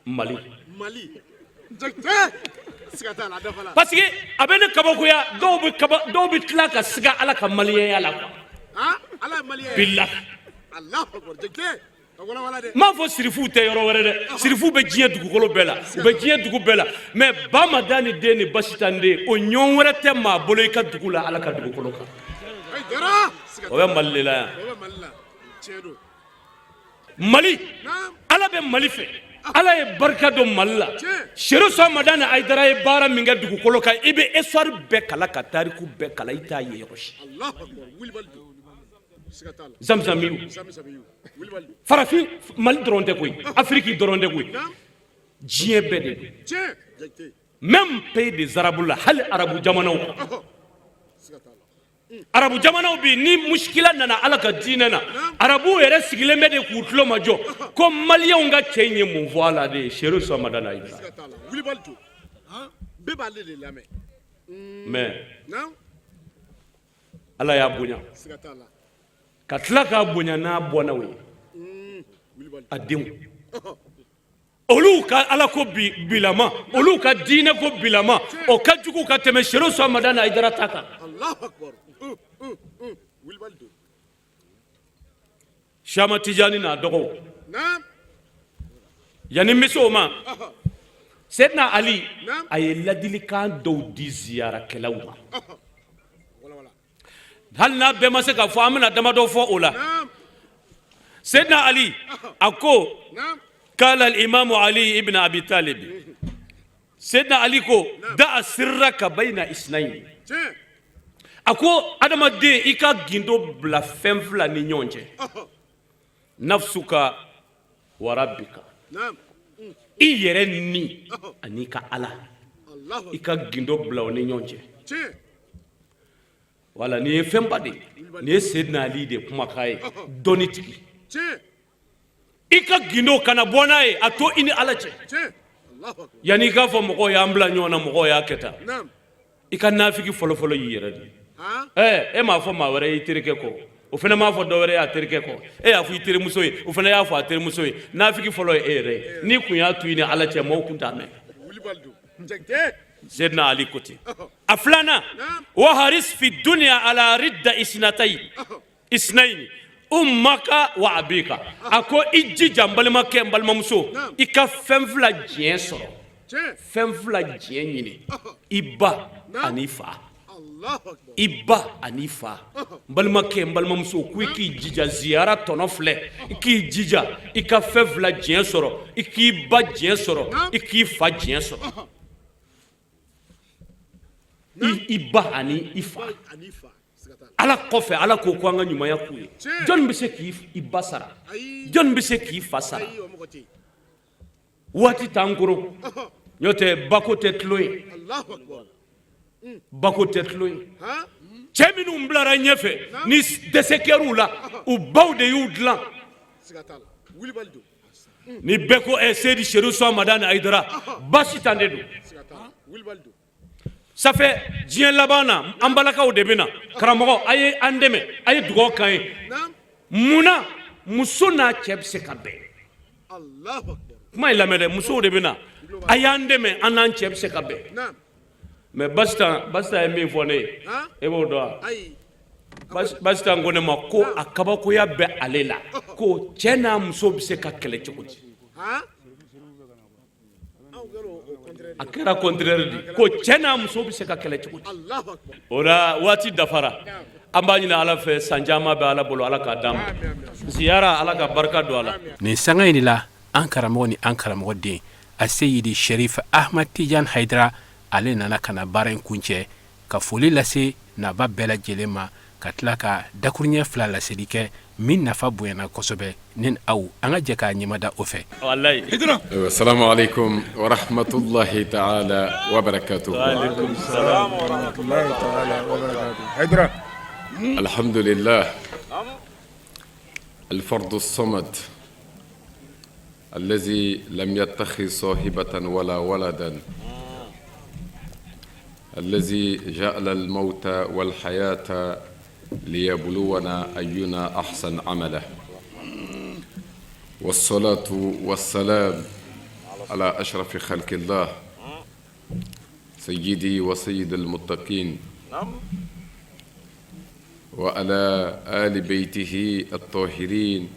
Mali parce que a bɛ ne kabakoya dɔw bɛ tila ka siga Ala ka maliyɛnya la bilahi m'a fɔ sirifuw tɛ yɔrɔ wɛrɛ dɛ sirifuw bɛ diɲɛ dugukolo bɛɛ la u bɛ diɲɛ dugu bɛɛ la mais Bamadan ni den ni Basitan den o ɲɔgɔn wɛrɛ tɛ maa bolo i ka dugu la Ala ka dugukolo kan o bɛ Mali de la yan Mali Ala bɛ Mali fɛ Ala ye barika don Mali la Seydou Soumadan Ayidara ye baara min kɛ dugukolo kan i bɛ histoire bɛɛ kala ka tariku bɛɛ kala i t'a ye yɔrɔ si Zamzamiw farafin Mali dɔrɔn tɛ koyi Afrique dɔrɔn tɛ koyi diɲɛ bɛɛ de don même pays des arabes la hali arabu jamanaw arabu jamanaw bi ni muskila nana ala ka diinɛ na arabu yɛrɛ sigilen bɛ de k'u tulo majɔ ko maliyɛnw ka cɛ in ye mun fɔ a la de seru samadana ayidara mais ala y'a bonya ka tila k'a bonya n'a bɔnnaw ye a denw olu ka ala ko bilama olu ka diinɛ ko bilama o ka jugu ka tɛmɛ seru samadana ayidara ta kan Shama Tijani n'a dɔgɔw yani n bɛ se o ma Seydina Ali a ye ladilikan dɔw di ziyarakɛlaw ma hali n'a bɛɛ ma se ka fɔ an bɛna damadɔ fɔ o la Seydina Ali a ko قال الإمام علي ابن أبي طالب سيدنا علي ko دع سرك بين اثنين ako adamaden i ka gindo bila fɛn fila ni ɲɔgɔn cɛ nafsuka wa rabbika i yɛrɛ ni ani ka ala i ka gindo bila o ni ɲɔgɔn cɛ wala ni ye fɛnba de ni ye Seydina Ali de kumakan ye dɔnni tigi i ka gindo kana bɔ n'a ye a to i ni ala cɛ yanni i k'a fɔ mɔgɔw y'an bila ɲɔgɔn na mɔgɔw y'a kɛ tan i ka nafiki fɔlɔfɔlɔ y'i yɛrɛ de e m'a fɔ maa wɛrɛ y'i terikɛ kɔ o fana m'a fɔ dɔ wɛrɛ y'a terikɛ kɔ e y'a fɔ i terimuso ye o fana y'a fɔ a terimuso ye nafiki fɔlɔ ye e yɛrɛ ye n'i kun y'a to i ni ala cɛ maaw kun t'a mɛn Seydina Ali ko ten a filanan wa haris fi dunya ala ridda isnaini ummaka wa abika a ko i jija n balimakɛ n balimamuso i ka fɛn fila diɲɛ sɔrɔ fɛn fila diɲɛ ɲini i ba ani fa i ba ani fa n balimakɛ n balimamuso ko i k'i jija ziyara tɔnɔ filɛ i k'i jija i ka fɛn fila diɲɛ sɔrɔ i k'i ba diɲɛ sɔrɔ i k'i fa diɲɛ sɔrɔ i ba ani i fa ala kɔfɛ ala ko ko an ka ɲumanya k'u ye jɔn bɛ se k'i ba sara jɔn bɛ se k'i fa sara waati t'an kɔrɔ n'o tɛ bako tɛ tulo ye bako tɛ tulo ye cɛ minnu bilara ɲɛfɛ ni dɛsɛ kɛr'u la u baw de y'u dilan ni bɛɛ ko Seydi Seru Samadani Ayidara basi tan de don ça fait diɲɛ laban na an balakaw de bɛna karamɔgɔ a ye an dɛmɛ a ye dugawu k'an ye munna muso n'a cɛ bɛ se ka bɛn kuma in lamɛn dɛ musow de bɛna a y'an dɛmɛ an n'an cɛ bɛ se ka bɛn mais Basita ye min fɔ ne ye e b'o dɔn wa Basita ko ne ma ko a kabakoya bɛ ale la ko cɛ n'a muso bɛ se ka kɛlɛ cogo di a kɛra contraire di ko cɛ n'a muso bɛ se ka kɛlɛ cogo di o la waati dafara an b'a ɲini ala fɛ san caman bɛ ala bolo ala k'a d'an ma ziyara ala ka barika don a la nin sanga in de la an karamɔgɔ ni an karamɔgɔ den a Seyidi Sherif Ahmad Tijan Haidara ale nana ka na baara in kuncɛ ka foli lase naba bɛɛ lajɛlen ma ka tila ka dakuruɲɛ fila laseli kɛ min nafa bonyana kosɛbɛ ni aw an ka jɛ k'a ɲɛmada o fɛ assalamu alaikum wa rahmatullahi ta'ala wa barakatuh wa alaikum salam wa rahmatullahi ta'ala wa barakatuh alhamdulillah الفرد الصمد الذي لم يتخذ صاحبة ولا ولدا الذي جعل الموت والحياة ليبلونا أينا أحسن عملا والصلاة والسلام على أشرف خلق الله سيدي وسيد المتقين وعلى آل بيته الطاهرين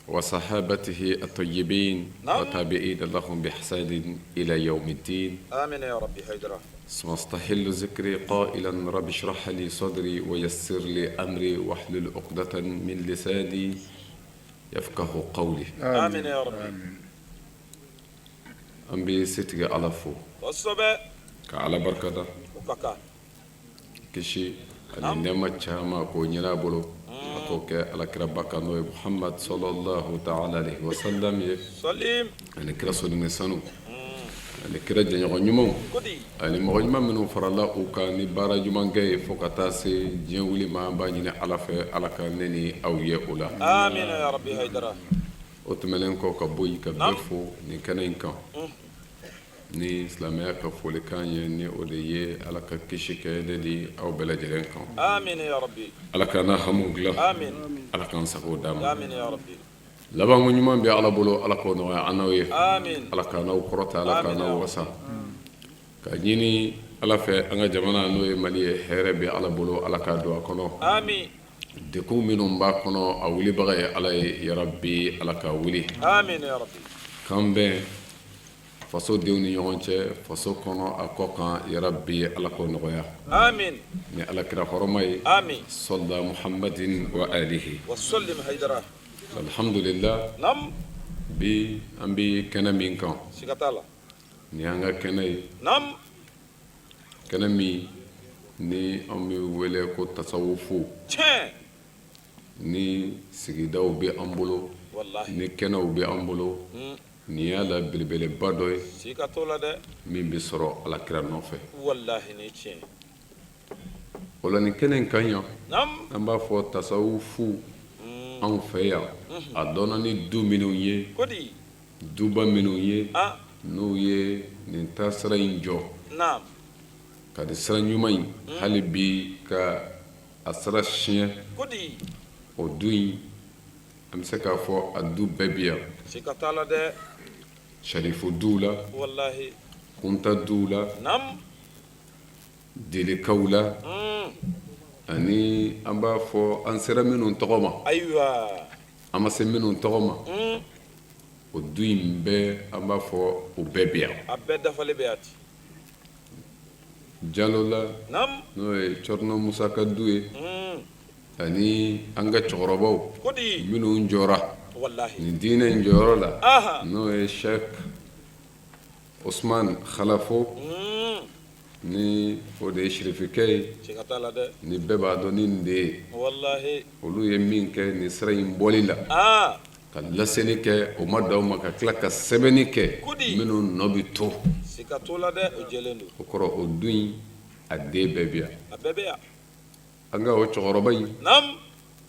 وصحابته الطيبين وتابعين لهم بإحسان إلى يوم الدين آمين يا ربي حيدرة ثم استحل ذكري قائلا رب اشرح لي صدري ويسر لي أمري واحلل عقدة من لساني يفقه قولي آمين يا ربي أمبي ستي على فو والصبا كعلى بركة وكاكا كشي أنا نما تشاما كونيلا بولو k'o kɛ alakiraba kan n'o ye muhamad sallallahu ta'ala alayhi wa sallam ye salim ani kira sɔnni sanu ani kira jɛɲɔgɔn ɲumanw ani mɔgɔ ɲuman minnu farala u kan ni baara ɲuman kɛ ye fo ka taa se diɲɛ wuli ma an b'a ɲini ala fɛ ala ka ne ni aw ye o la amin ya rabbi haydara o tɛmɛnen kɔ ka bɔ yen ka bɛɛ fo nin kɛnɛ in kan ni silamɛya ka folikan ye ni o de ye ala ka kisi kɛ ne ni aw bɛɛ lajɛlen kan amin ya rabbi ala k'an n'a hamu dilan amin ala k'an sago d'a ma amin ya rabbi laban ko ɲuman bɛ ala bolo ala k'o nɔgɔya an n'aw ye amin ala k'an n'aw kɔrɔta ala k'an n'aw wasa ka ɲini ala fɛ an ka jamana n'o ye mali ye hɛrɛ bɛ ala bolo ala k'a don a kɔnɔ amin dekun minnu b'a kɔnɔ a wulibaga ye ala ye yarabi ala ka wuli amin ya rabbi kan bɛn faso denw ni ɲɔgɔn cɛ faso kɔnɔ a kɔ kan yarabi ala k'o nɔgɔya amin ni alakira hɔrɔma ye amin sɔlda muhammadin wa alihi wa sallim haydara alhamdulillah nam bi an bi kɛnɛ min kan sigatala ni an ka kɛnɛ ye nam kɛnɛ min ni an bɛ wele ko tasawufu tiɲɛ ni sigidaw bɛ an bolo wallahi ni kɛnɛw bɛ an bolo nin y'a la belebeleba dɔ ye sigatola dɛ min bɛ sɔrɔ alakira nɔfɛ wallahi ni tiɲɛ o la nin kɛnɛ in kan yan nam an b'a fɔ tasawufu anw fɛ yan a dɔnna ni du minnu ye kodi duba minnu ye ah n'u ye nin taasira in jɔ nam ka di sira ɲuman in hali bi ka a sira siɲɛ kodi o du in an bɛ se k'a fɔ a du bɛɛ bi yan sigatala dɛ sarifu duw la wallahi kunta duw la nam delikaw la ani an b'a fɔ an sera minnu tɔgɔ ma ayiwa an ma se minnu tɔgɔ ma o du in bɛɛ an b'a fɔ o bɛɛ bi yan a bɛɛ dafalen bɛ yan jalo la nam n'o ye cɔrɔnɔ musa ka du ye ani an ka cɛkɔrɔbaw kodi minnu jɔra wallahi nin diinɛ in jɔyɔrɔ la aha n'o ye sheikh usman khalafo ni o de ye sirifikɛ ye sigatala dɛ ni bɛɛ b'a dɔn ni nin de ye wallahi olu ye min kɛ nin sira in bɔli la ah ka laseli kɛ o ma d'aw ma ka tila ka sɛbɛnni kɛ Kodi. minnu nɔ bi to sigatola dɛ o jɛlen don o kɔrɔ o du in a den bɛɛ bi yan a bɛɛ bɛ yan an ka o cɛkɔrɔba in nam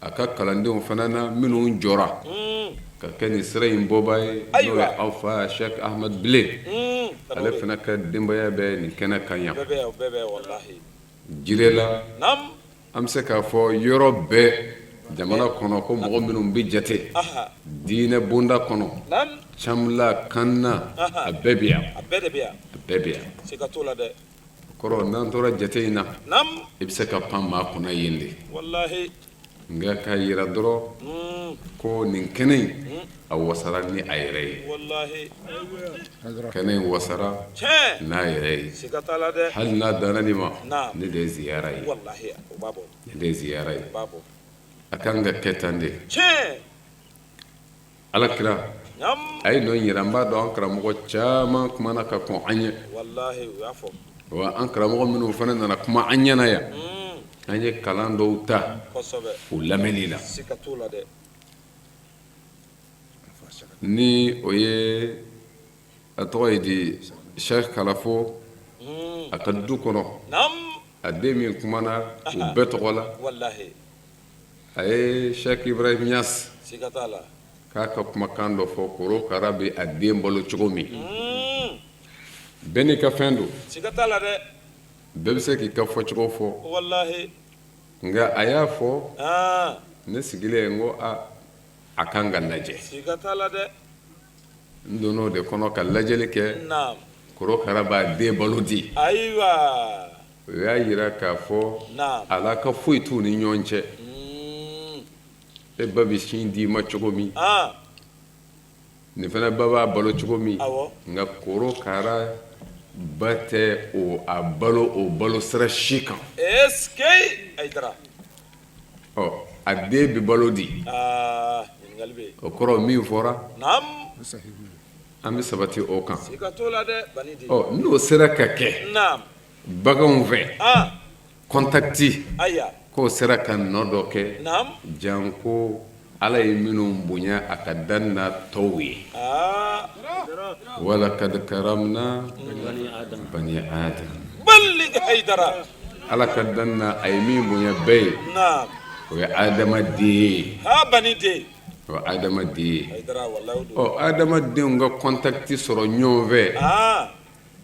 a ka kalandenw fana na minnu jɔra ka kɛ nin sira in bɔba ye n'o ye Ayiwa. aw fa sheikh ahmad bile ale fana ka denbaya bɛ nin kɛnɛ kan yan bɛɛ bɛ yan o bɛɛ bɛ yan wallahi jire la nam an bɛ se k'a fɔ yɔrɔ bɛɛ jamana kɔnɔ ko mɔgɔ minnu bɛ jate aha diinɛ bonda kɔnɔ nam camla kanna a bɛɛ bɛ yan a bɛɛ de bɛ yan a bɛɛ bɛ yan sigatola dɛ kɔrɔ n'an tora jate in na nam i bɛ se ka pan maa kunna yen de wallahi nka k'a yira dɔrɔn ko nin kɛnɛ in a wasara ni a yɛrɛ ye wallahi kɛnɛ in wasara tiɲɛ n'a yɛrɛ ye sigatala dɛ hali n'a danna nin ma Naam. ne de ye ziyara ye wallahi o b'a bɔ ne de ye ziyara ye o b'a bɔ a kan ka kɛ tan de tiɲɛ alakira nam a ye nɔ yira n b'a dɔn an karamɔgɔ caman kumana ka kɔn an ɲɛ wallahi o y'a fɔ wa an karamɔgɔ minnu fana nana kuma an ɲɛna yan an ye kalan dɔw ta kosɛbɛ o lamɛnni la sigatola dɛ ni o ye a tɔgɔ ye di sheikh kalafo a ka du kɔnɔ nam a den min kumana u bɛɛ tɔgɔ la wallahi a ye sheikh ibrahim yas sigatala k'a ka kumakan dɔ fɔ korokara bɛ a den balo cogo min bɛɛ n'i ka fɛn don sigatala dɛ bɛɛ bɛ se k'i ka fɔcogo fɔ wallahi nka a y'a fɔ ah ne sigilen ko a kan ka lajɛ sigatala dɛ n donn'o de kɔnɔ ka lajɛli kɛ nam korokara b'a den balo di ayiwa o y'a yira k'a fɔ nam ala ka foyi t'u ni ɲɔgɔn cɛ e ba bɛ sin d'i ma cogo min ah nin fana ba b'a balo cogo min awɔ nka korokara ba tɛ a balo sira si kan eskei aidara ɔ a den bɛ balo di ah ɲininkali bɛ yen o kɔrɔ min fɔra nam an bɛ sabati o kan sigatola dɛ bani di ɔ n'o sera ka kɛ nam baganw fɛ ah kɔntakiti aya k'o sera ka nɔ dɔ kɛ Naam. janko ala ye minnu bonya a ka dan n'a tɔw ye walakad karamna bani adam Ballig Haydara. ala ka dan na a ye min bonya bɛɛ ye Naam. o ye adamaden ye Ha banide. o ye adamaden ye Haydara wallahi. ɔ adamadenw ka kɔntakiti sɔrɔ ɲɔgɔn fɛ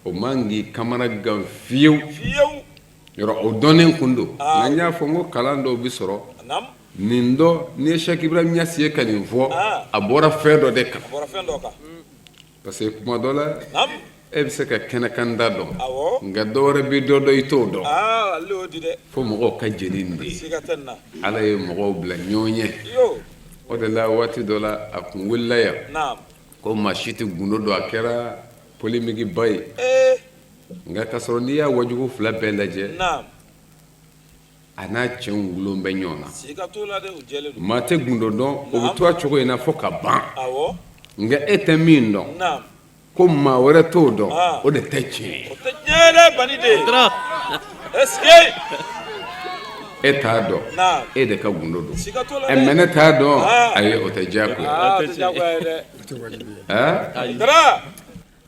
o man k'i kamana gan fiyewu Fiyewu. yɔrɔ o dɔnnen kun don nka n y'a fɔ n ko kalan dɔw bi sɔrɔ Naam. nin dɔ ni ye Sheikh Ibrahim Niasse ye ka nin fɔ a bɔra fɛn dɔ de kan Bɔra fɛn dɔ kan. parce que kuma dɔ la Naam. e bɛ se ka kɛnɛkan da dɔn Awɔ. nka dɔ wɛrɛ bɛ dɔ dɔn i t'o dɔn Ale y'o di dɛ. fo mɔgɔw ka jeni nin de ye Siga tɛ nin na. ala ye mɔgɔw bila ɲɔgɔn ɲɛ Yo. o de la waati dɔ la a kun wulila yan Naam. ko maa si tɛ gundo dɔn a kɛra polémique ba ye nka k'a sɔrɔ n'i y'a wajugu fila bɛɛ lajɛ Naam. a n'a cɛw gulon bɛ ɲɔgɔn na Siga t'o la dɛ, o jɛlen don. maa tɛ gundo dɔn o bɛ to a cogo in na fo ka ban Awɔ. nka e tɛ min dɔn Naam. ko maa wɛrɛ t'o dɔn o de tɛ tiɲɛ ye O tɛ tiɲɛ dɛ banide. Est-ce que? e t'a dɔn Naam. e de ka gundo don Siga t'o la ɛ dɛ. mɛ ne t'a dɔn ayi o tɛ diyagoya O tɛ diyagoya ye dɛ. Haydara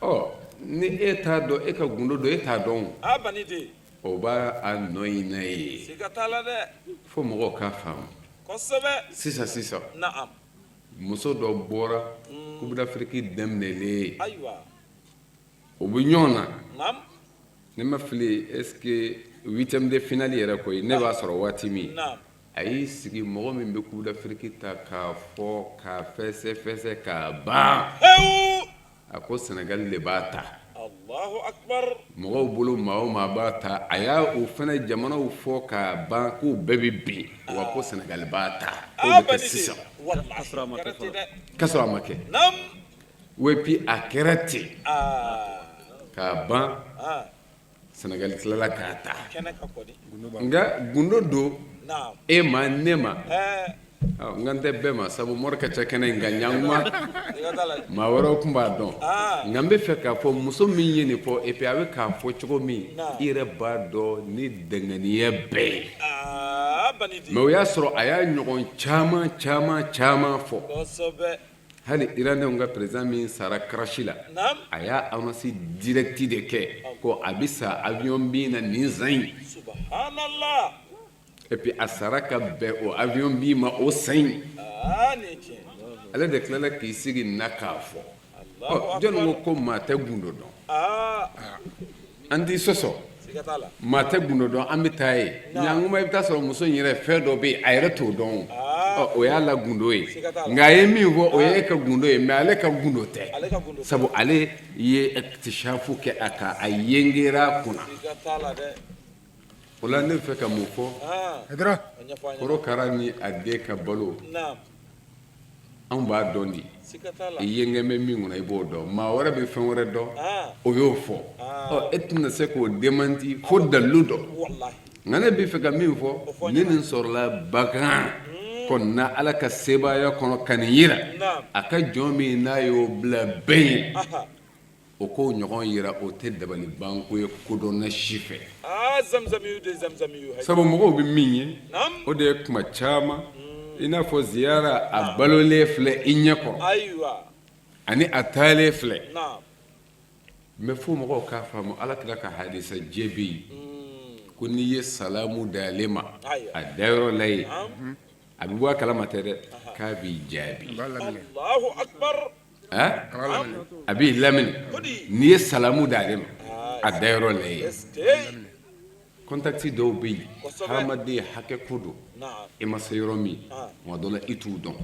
ɔ ni e t'a dɔn e ka gundo don e t'a dɔn Ha banide. o b'a a nɔ ɲinɛ ye Siga t'a la dɛ. fo mɔgɔw k'a faamu Kosɛbɛ. sisan Naam. muso dɔ bɔra Coupe d'Afrique daminɛlen Ayiwa. o bɛ ɲɔgɔn na Naam. ne ma fili est ce que 8e de finale yɛrɛ koyi ne b'a sɔrɔ waati min Naam. a y'i sigi mɔgɔ min bɛ Coupe d'Afrique ta k'a fɔ k'a fɛsɛfɛsɛ k'a ban Hewu. a ko Sénégal de b'a ta Allahu akbar. mɔgɔw bolo maa o maa b'a ta a y'a o fana jamanaw fɔ k'a ban k'u bɛɛ bɛ bin wa ko Sénégal b'a ta k'o bɛ kɛ sisan Wallahi. Kɛra ten dɛ. k'a sɔrɔ a ma kɛ Naam. wa puis a kɛra ten Ah. k'a ban Ah. Sénégal tilala k'a ta Kɛnɛ ka kɔdi. nka gundo don Naam. e ma ne ma Ɛɛ. n kan tɛ bɛɛ ma sabu mori ka ca kɛnɛ in nka ɲankuma Siga t'a la. maa wɛrɛw tun b'a dɔn Ah. nka n bɛ fɛ k'a fɔ muso min ye nin fɔ et puis a bɛ k'a fɔ cogo min Naam. i yɛrɛ b'a dɔn ni dɛngɛniya bɛɛ ye Ah banide. mɛ o y'a sɔrɔ a y'a ɲɔgɔn caman fɔ Kosɛbɛ. hali irandenw ka président min sara crash la Naam. a y'a annonce direct de kɛ ko a bɛ sa avion bin na nin zan in Subhanallah. et puis a sara ka bɛn o avion bin ma o san in Ah nin ye tiɲɛ. ale de tilala k'i sigi nin na k'a fɔ Allahu jɔnni ko maa tɛ gundo dɔn Ah. an t'i sɔsɔ Siga t'a la. maa tɛ gundo dɔn an bɛ taa ye ɲankuma i bɛ taa sɔrɔ muso in yɛrɛ fɛn dɔ bɛ yen a yɛrɛ t'o dɔn o y'a la gundo ye nka a ye min fɔ o ye e ka gundo ye mɛ ale ka gundo tɛ Ale ka gundo. sabu ale ye iktishafu kɛ a kan a yengera a kunna Siga t'a la dɛ. o la ne bɛ fɛ ka mun fɔ Ah. Haydara A ɲɛfɔ an ɲɛna. korokara ni a den ka balo Naam. anw b'a dɔn di Siga t'a la. i yengɛ bɛ min kɔnɔ i b'o dɔn maa wɛrɛ bɛ fɛn wɛrɛ dɔn Ah. o y'o fɔ e tɛna se k'o demanti fo dalilu dɔn Wallahi. nka ne bɛ fɛ ka min fɔ ni nin sɔrɔla bagan kɔni na ala ka sebaaya kɔnɔ ka nin yira Naam. a ka jɔn min n'a y'o bila bɛɛ ye Aha. o k'o ɲɔgɔn yira o tɛ dabali banko ye kodɔnna si fɛ Ah zamzamiyu de zamzamiyu. sabu mɔgɔw bɛ min ye Naam. o de ye kuma caman i n'a fɔ ziyara a balolen filɛ i ɲɛ kɔrɔ Ayiwa. ani a taalen filɛ Naam. mɛ fo mɔgɔw k'a faamu ala kira ka hadisa jɛ bɛ yen ko n'i ye salamu d'ale ma a dayɔrɔ la yen a bɛ bɔ a kalama tɛ dɛ k'a b'i jaabi Allahu akbar. a b'i lamini n'i ye salamu d'ale ma a dayɔrɔ la yen Est-ce que? kɔntakiti dɔw bɛ yen hadamaden hakɛ ko don Naam. i ma se yɔrɔ min tuma dɔ la i t'u dɔn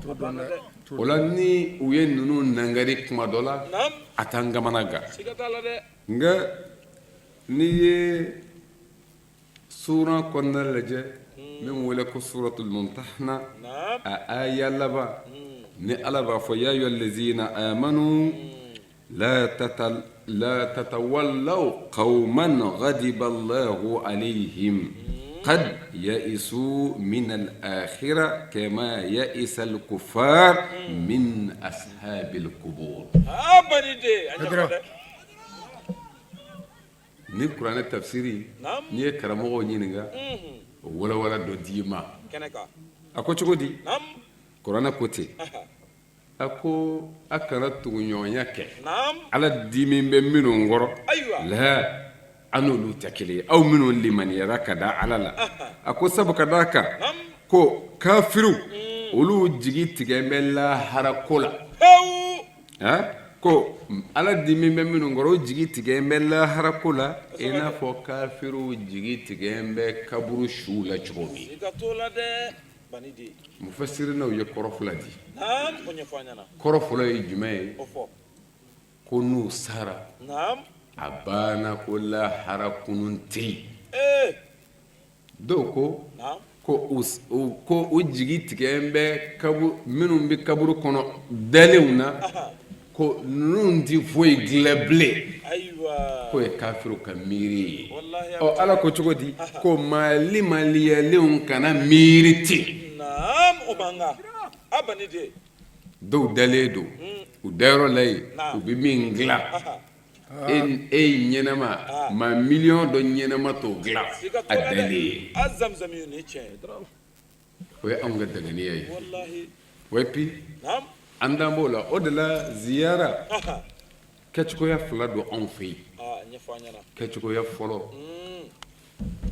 o la ni u ye ninnu nangari tuma dɔ la Naam. a t'an kamana gan Siga t'a la dɛ. nka n'i ye suran kɔnɔna lajɛ min wele ko suratul mumtahana Naam. a aya laban ni ala b'a fɔ ya ayyuha allazina amanu la tatawallaw qawman ghadiba allahu alayhim قد يئسوا من الآخرة كما يئس الكفار من أصحاب القبور. Ah banide. A ɲɛfɔ dɛ. ni kuranɛ tafsiri Naam. n'i ye karamɔgɔw ɲininka wala wala dɔ d'i ma Keneka. a ko cogo di Nam. kuranɛ ko ten a ko a kana tuguɲɔgɔnya kɛ Nam. ala dimi bɛ minnu kɔrɔ Ayiwa. la an n'olu tɛ kelen ye aw minnu limaniyara ka da ala la a ko sabu ka da kan ko kafiriw olu jigi tigɛ bɛ lahara ko la Heu. ko ala dimi bɛ minnu kɔrɔ o jigi tigɛ bɛ lahara ko la i n'a fɔ kafiriw jigi tigɛ bɛ kaburu suw la cogo min I ka t'o la dɛ. Banidi. mufasirinaw ye kɔrɔ fila di Nam. Ko ɲɛfɔ an ɲɛna. kɔrɔ fɔlɔ ye jumɛn ye O fɔ. ko n'u sara Nam. a banna ko lahara kunun tɛ yen dɔw ko Nam. ko o jigi tigɛ bɛ minnu bɛ kaburu kɔnɔ dalenw na ko ninnu tɛ foyi dilan bilen Ayiwa. k'o ye kafiriw ka miiri ye Wallahi. ɔ ala ko cogo di ko maliyalenw kana miiri ten Nam. O banga. A banidi. dɔw dalen don u dayɔrɔ la yen u bɛ min dilan e ye ɲɛnama maa miliyɔn dɔ ɲɛnama t'o dilan a dalen ye A zamzam yi ni tiɲɛ. o ye anw ka daganiya ye Wallahi. wa puis Nam. an dan b'o la o de la ziyara kɛcogoya fila don anw fɛ yen A ɲɛfɔ an ɲɛna. kɛcogoya fɔlɔ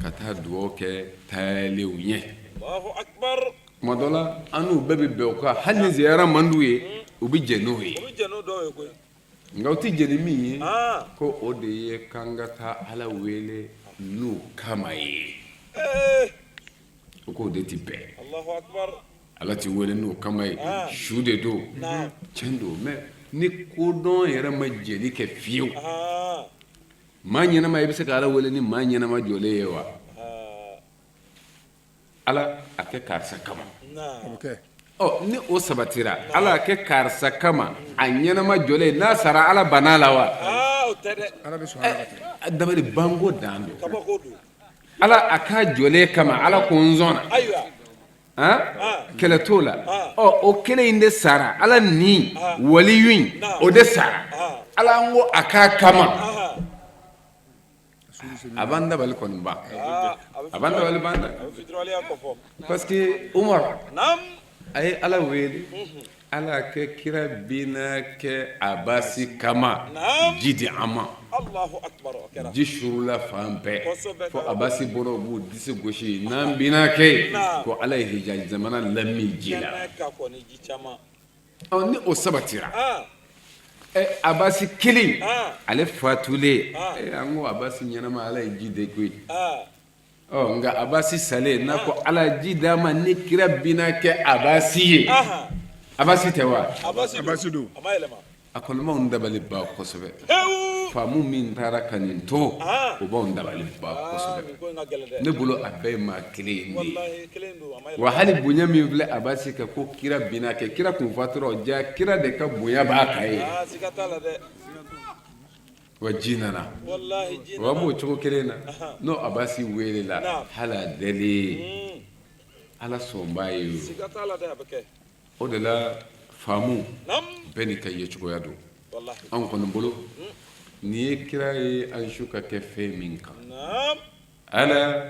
ka taa dugawu kɛ taalew ɲɛ Allahu akbar. tuma dɔ la an n'u bɛɛ bɛ bɛn o kan hali ni ziyara man d'u ye u bɛ jɛ n'o ye O bi jɛ n'o dɔw ye koyi. nka u tɛ jɛ ni min ye Ah. ko o de ye k'an ka taa ala wele n'u kama ye o k'o de tɛ bɛn Allahu akbar. ala t'i wele n'o kama ye su de don tiɲɛ don mɛ ni kodɔn yɛrɛ ma jɛli kɛ fiyewu Ah. maa ɲɛnama i bɛ se ka ala wele ni maa ɲɛnama jɔlen ye wa ala a kɛ karisa kama Nam. ɔ ni o sabatira ala a kɛ karisa kama a ɲɛnama jɔlen n'a sara ala banna la wa Ah, o tɛ dɛ. dabali banko dan don Kabako don. ala a k'a jɔlen kama ala ko n sɔnna Ayiwa. kɛlɛ t'o la ɔ o kelen in de sara ala ni waliyu in o de sara ala n ko a k'a kama a b'an dabali kɔni ban a b'an dabali ban dɛ A bɛ fitirwaleya kɔ fɔ. parce que umar Nam. a ye ala wele ala kɛ kira bina kɛ abasi kama ji di an ma Allahu akbar. O kɛra. ji surula fan bɛɛ Kosɛbɛ. fo abasi bɔra u b'u disi gosi n'an bina kɛ ko ala ye hijaz jamana lami ji la Kɛnɛ ka kɔni ji caman. ni o sabatira Ah. abasi kelen Ah. ale fatulen an ko abasi ɲɛnama ala ye ji de koyi Ah. nka abasi salen n'a ko ala ji d'a ma ni kira bina kɛ abasi ye abasi tɛ wa Abasi don. A ma yɛlɛma. a kɔni b'anw dabali ban kosɛbɛ Hewu. faamu min taara ka nin to o b'anw dabali ban Ah, kosɛbɛ nin ko in ka gɛlɛn dɛ. ne bolo a bɛɛ ye maa kelen ye de ye Wallahi kelen don. A ma yɛlɛma. wa hali bonya min filɛ abasi kan ko kira bina kɛ kira kun fatura ja kira de ka bonya b'a kan ye Ah, siga t'a la dɛ. wa ji nana Wallahi ji wa nana. b'o cogo kelen na n'o abasi wele la hali a dɛlen ala sɔn b'a ye o Siga t'a la dɛ, a bɛ kɛ. o de la faamu Nam. bɛɛ n'i ka yecogoya don Wallahi. anw kɔni bolo nin ye kira ye an su ka kɛ fɛn min kan Nam. ala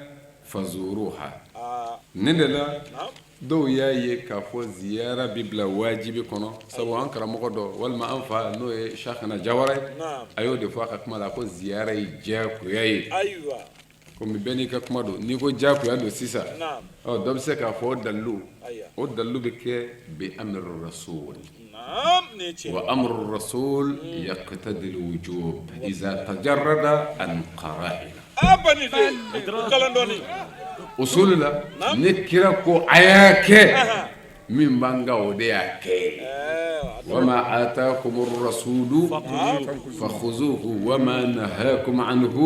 fazuruha Ah. nin de la Nam. dɔw y'a ye k'a fɔ ziyara bi bila wajibi kɔnɔ sabu an karamɔgɔ dɔ walima an fa n'o ye shakana jawara ye a y'o de fɔ a ka kuma la ko ziyara ye diyagoya ye Ayiwa. komi bɛɛ n'i ka kuma don n'i ko diyagoya don sisan Nam. dɔ bɛ se k'a fɔ o dalilu Aya. o dalilu bɛ kɛ bi amri rasul Nam. Ni tiɲɛ. وأمر الرسول يقتضي الوجوب إذا تجرد عن قرائن Ah, bani de. Kalan dɔɔni. أصول لا نكرا كو أياك من بانغا وديا كي وما آتاكم الرسول فخذوه وما نهاكم عنه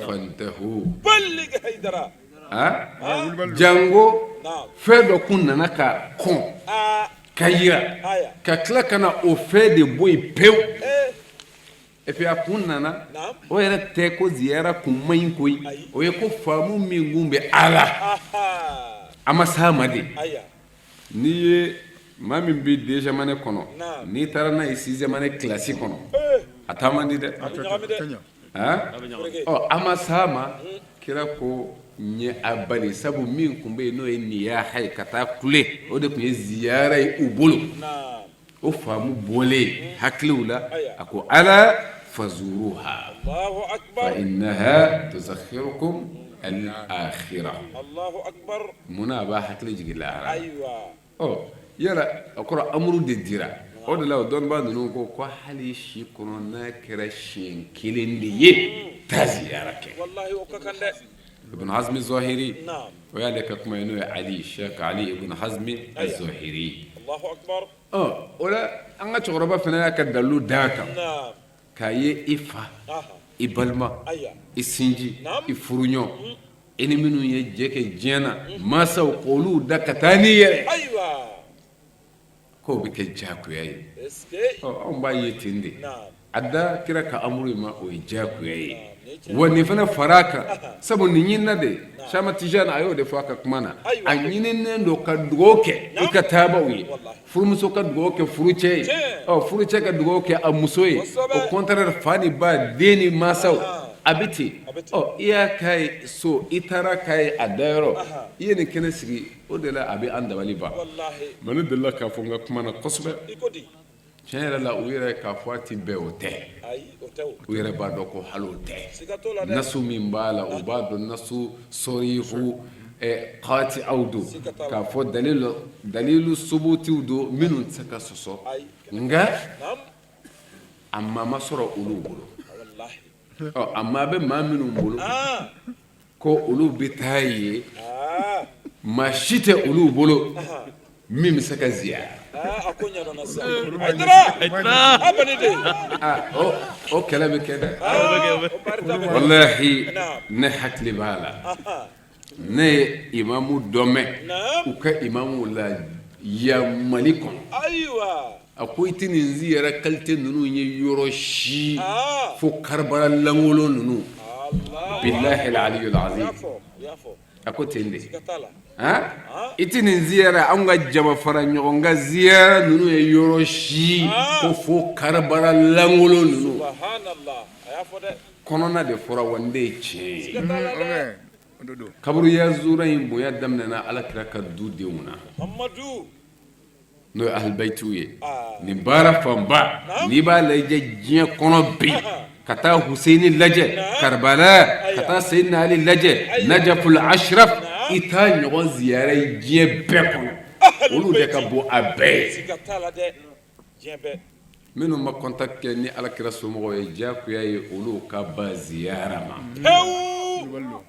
فانتهوا Ballig Haidara. جانغو Nam. فدو كنا نكا كون Ah. كايرا Aya. كتلا كان أو فدي بوي بيو Eh. et puis a kun nana Naam. o yɛrɛ tɛ ko ziyara kun man ɲi koyi o ye ko faamu min kun bɛ ala Aha. a ma s'a ma de Aya. n'i ye maa min bɛ deuxième année kɔnɔ Naam. n'i taara n'a ye sixième année classe kɔnɔ Eh. a taa man di dɛ A bɛ ɲagami dɛ. a ma s'a ma kira ko nye abali sabu min kun be no ni ya hay kata kule o de kun ziyara u bolo o famu bole haklula ako ala fazuruha Allahu akbar fa innaha tuzakhirukum al-akhirah Allahu akbar muna ba hakli jigila aywa oh yara akora amuru de dira o de la don ba nunu ko hali shi kono na kira shin kilindi ye ta ziyara ke wallahi o kakande ابن حزم الظاهري نعم ويالك كما ينوي علي الشيخ علي ابن حزم الظاهري الله اكبر ولا أنا تغرب فينا كدلو داكا نعم كاي إفا إبلما ايا إسنجي نعم. إفرونيو إني منو يجيك جينا ما سو قولو داكا تاني ايوه كو بك جاكو ياي اسكي أم باي تندي نعم adda kira ka amuri ma o jaku yayi wani fana faraka sabu ni nyinna de shama tijana ayo de faka kumana anyinin ne do ka dugoke ika taba wi furmuso ka dugoke furuce o furuce ka dugoke amusoye o contraire fani ba deni masaw abiti o iya kai so itara kai adaro iya ne kene sigi o de la abi anda wali ba wallahi manu de la ka fonga kumana kosbe ikodi tiɲɛ yɛrɛ la u yɛrɛ k'a fɔ a ti bɛɛ o tɛ ayi o tɛ o u yɛrɛ b'a dɔn ko hali o tɛ siga t'o la dɛ nasu min b'a la u b'a dɔn nasu sɔrihu kati aw don k'a fɔ dalilu subutiw don minnu tɛ se ka sɔsɔ nga naam a maa ma sɔrɔ olu bolo wallahi a maa bɛ maa minnu bolo ko olu bɛ taa ye maa si tɛ olu bolo min bɛ se ka ziyara ako ɲadɔnna sa Haidara abani de o kɛlɛ bɛ kɛ dɛ wallahi ne hakili b'a la ne ye imamu dɔ mɛn u ka imamu la yan Mali kɔnɔ ayiwa a ko i tɛ nin ziyara kalite ninnu ye yɔrɔ si fo Karibala langolo ninnu billahi al-aliyyul azim y'a fɔ a ko ten de siga t'a la i tɛ nin ziyara anw ka jama fara ɲɔgɔn ka ziyara ninnu ye yɔrɔ si ko fo Karibala langolo ninnu subhanallah a y'a fɔ dɛ kɔnɔna de fɔra wa n de ye tiɲɛ ye siga t'a la dɛ kaburuya zura in bonya daminɛna alakira ka du denw na Mamadu n'o ye ahlbayitiw ye nin baara fanba n'i b'a lajɛ diɲɛ kɔnɔ bi ka taa Huseini lajɛ Karibala ka taa Seyidina Ali lajɛ Najaful Ashraf i t'a ɲɔgɔn ziyara ye diɲɛ bɛɛ kɔnɔ olu de ka bon a bɛɛ ye siga t'a la dɛ diɲɛ bɛɛ minnu ma contact kɛ ni alakira somɔgɔw ye diyagoya ye olu ka ba ziyara ma pewu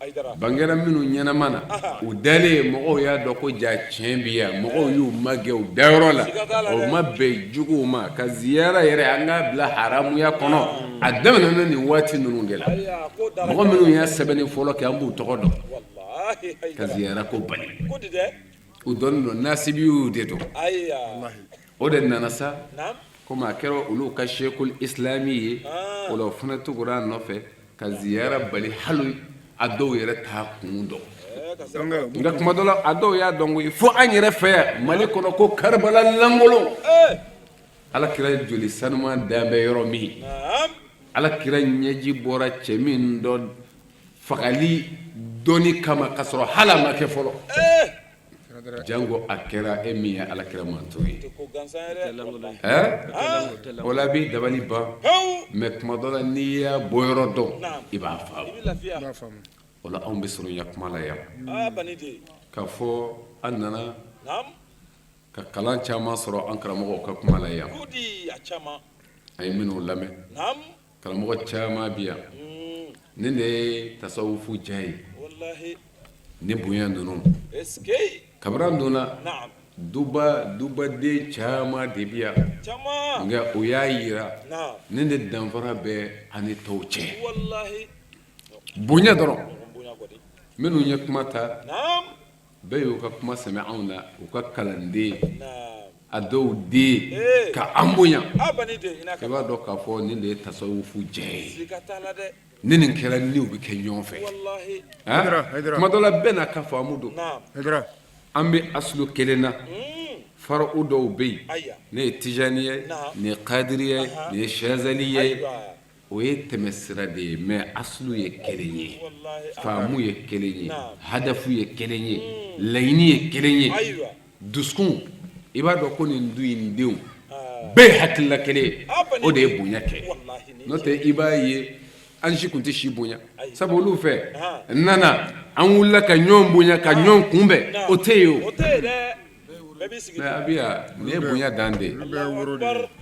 Haidara bangera minnu ɲɛnama na u dalen mɔgɔw y'a dɔn ko ja tiɲɛ bi yan mɔgɔw y'u magɛ u dayɔrɔ la o ma bɛn juguw ma ka ziyara yɛrɛ an k'a bila haramuya kɔnɔ a daminɛna nin waati ninnu de la mɔgɔ minnu y'a sɛbɛnni fɔlɔ kɛ an b'u tɔgɔ dɔn wallahi ka Haidara ziyara ko bali ko di dɛ u dɔnnen don nasibiw de don ayiya o de nana sa naam komi a kɛra olu ka shekul islami ye o la o fana tugura a nɔfɛ ka ziyara bali hali a dɔw yɛrɛ t'a kun dɔn nka kuma dɔ la a dɔw y'a dɔn koyi fo an yɛrɛ fɛ yan Mali kɔnɔ ko Karibala langolo alakira joli sanuma dan bɛ yɔrɔ min naam alakira ɲɛji bɔra cɛ min dɔ fagali dɔnni kama k'a sɔrɔ hali a ma kɛ fɔlɔ jango a kɛra e min ye alakira manto ye ko gansan yɛrɛ o la bi dabali ban pewu mɛ kuma dɔ la n'i y'a bɔyɔrɔ dɔn naam i b'a i faamu bɛ lafiya o la anw bɛ surunya kuma la yan bani de k'a fɔ an nana naam ka kalan caman sɔrɔ an karamɔgɔw ka kuma la yan ko di a caman an ye minnu lamɛn naam karamɔgɔ caman bi yan ne de ye tasawufu diya ye wallahi ni bonya ninnu eske kabini an donna naam dubaden caman de bi yan caman nka o y'a yira naam ne de danfara bɛ ani tɔw cɛ wallahi bonya dɔrɔn bonya kɔni minnu ye kuma ta naam bɛɛ y'u ka kuma sɛmɛ anw na u ka kalanden naam a dɔw den ka an bonya bani de ina i ka b'a dɔn k'a fɔ nin de ye tasawufu diya ye siga t'a la dɛ ni nin kɛra ni u bɛ kɛ ɲɔgɔn fɛ wallahi kuma dɔ la bɛɛ n'a ka faamu don naam an bɛ asulu kelen na fara'u dɔw bɛ yen aya ne ye tijani ye nin ye kadiri ye nin ye shazali ye o ye tɛmɛ sira de ye mais aslu ye kelen ye faamu ye kelen ye hadafu ye kelen ye laɲini ye kelen ye dusukun i b'a dɔn ko nin du in denw bɛɛ hakilila kelen o de ye bonya kɛ n'o tɛ i b'a ye an si kun tɛ si bonya sabu olu fɛ nana an wulila ka ɲɔgɔn bonya ka ɲɔgɔn kunbɛn o tɛ yen o mais abiya nin ye bonya dan de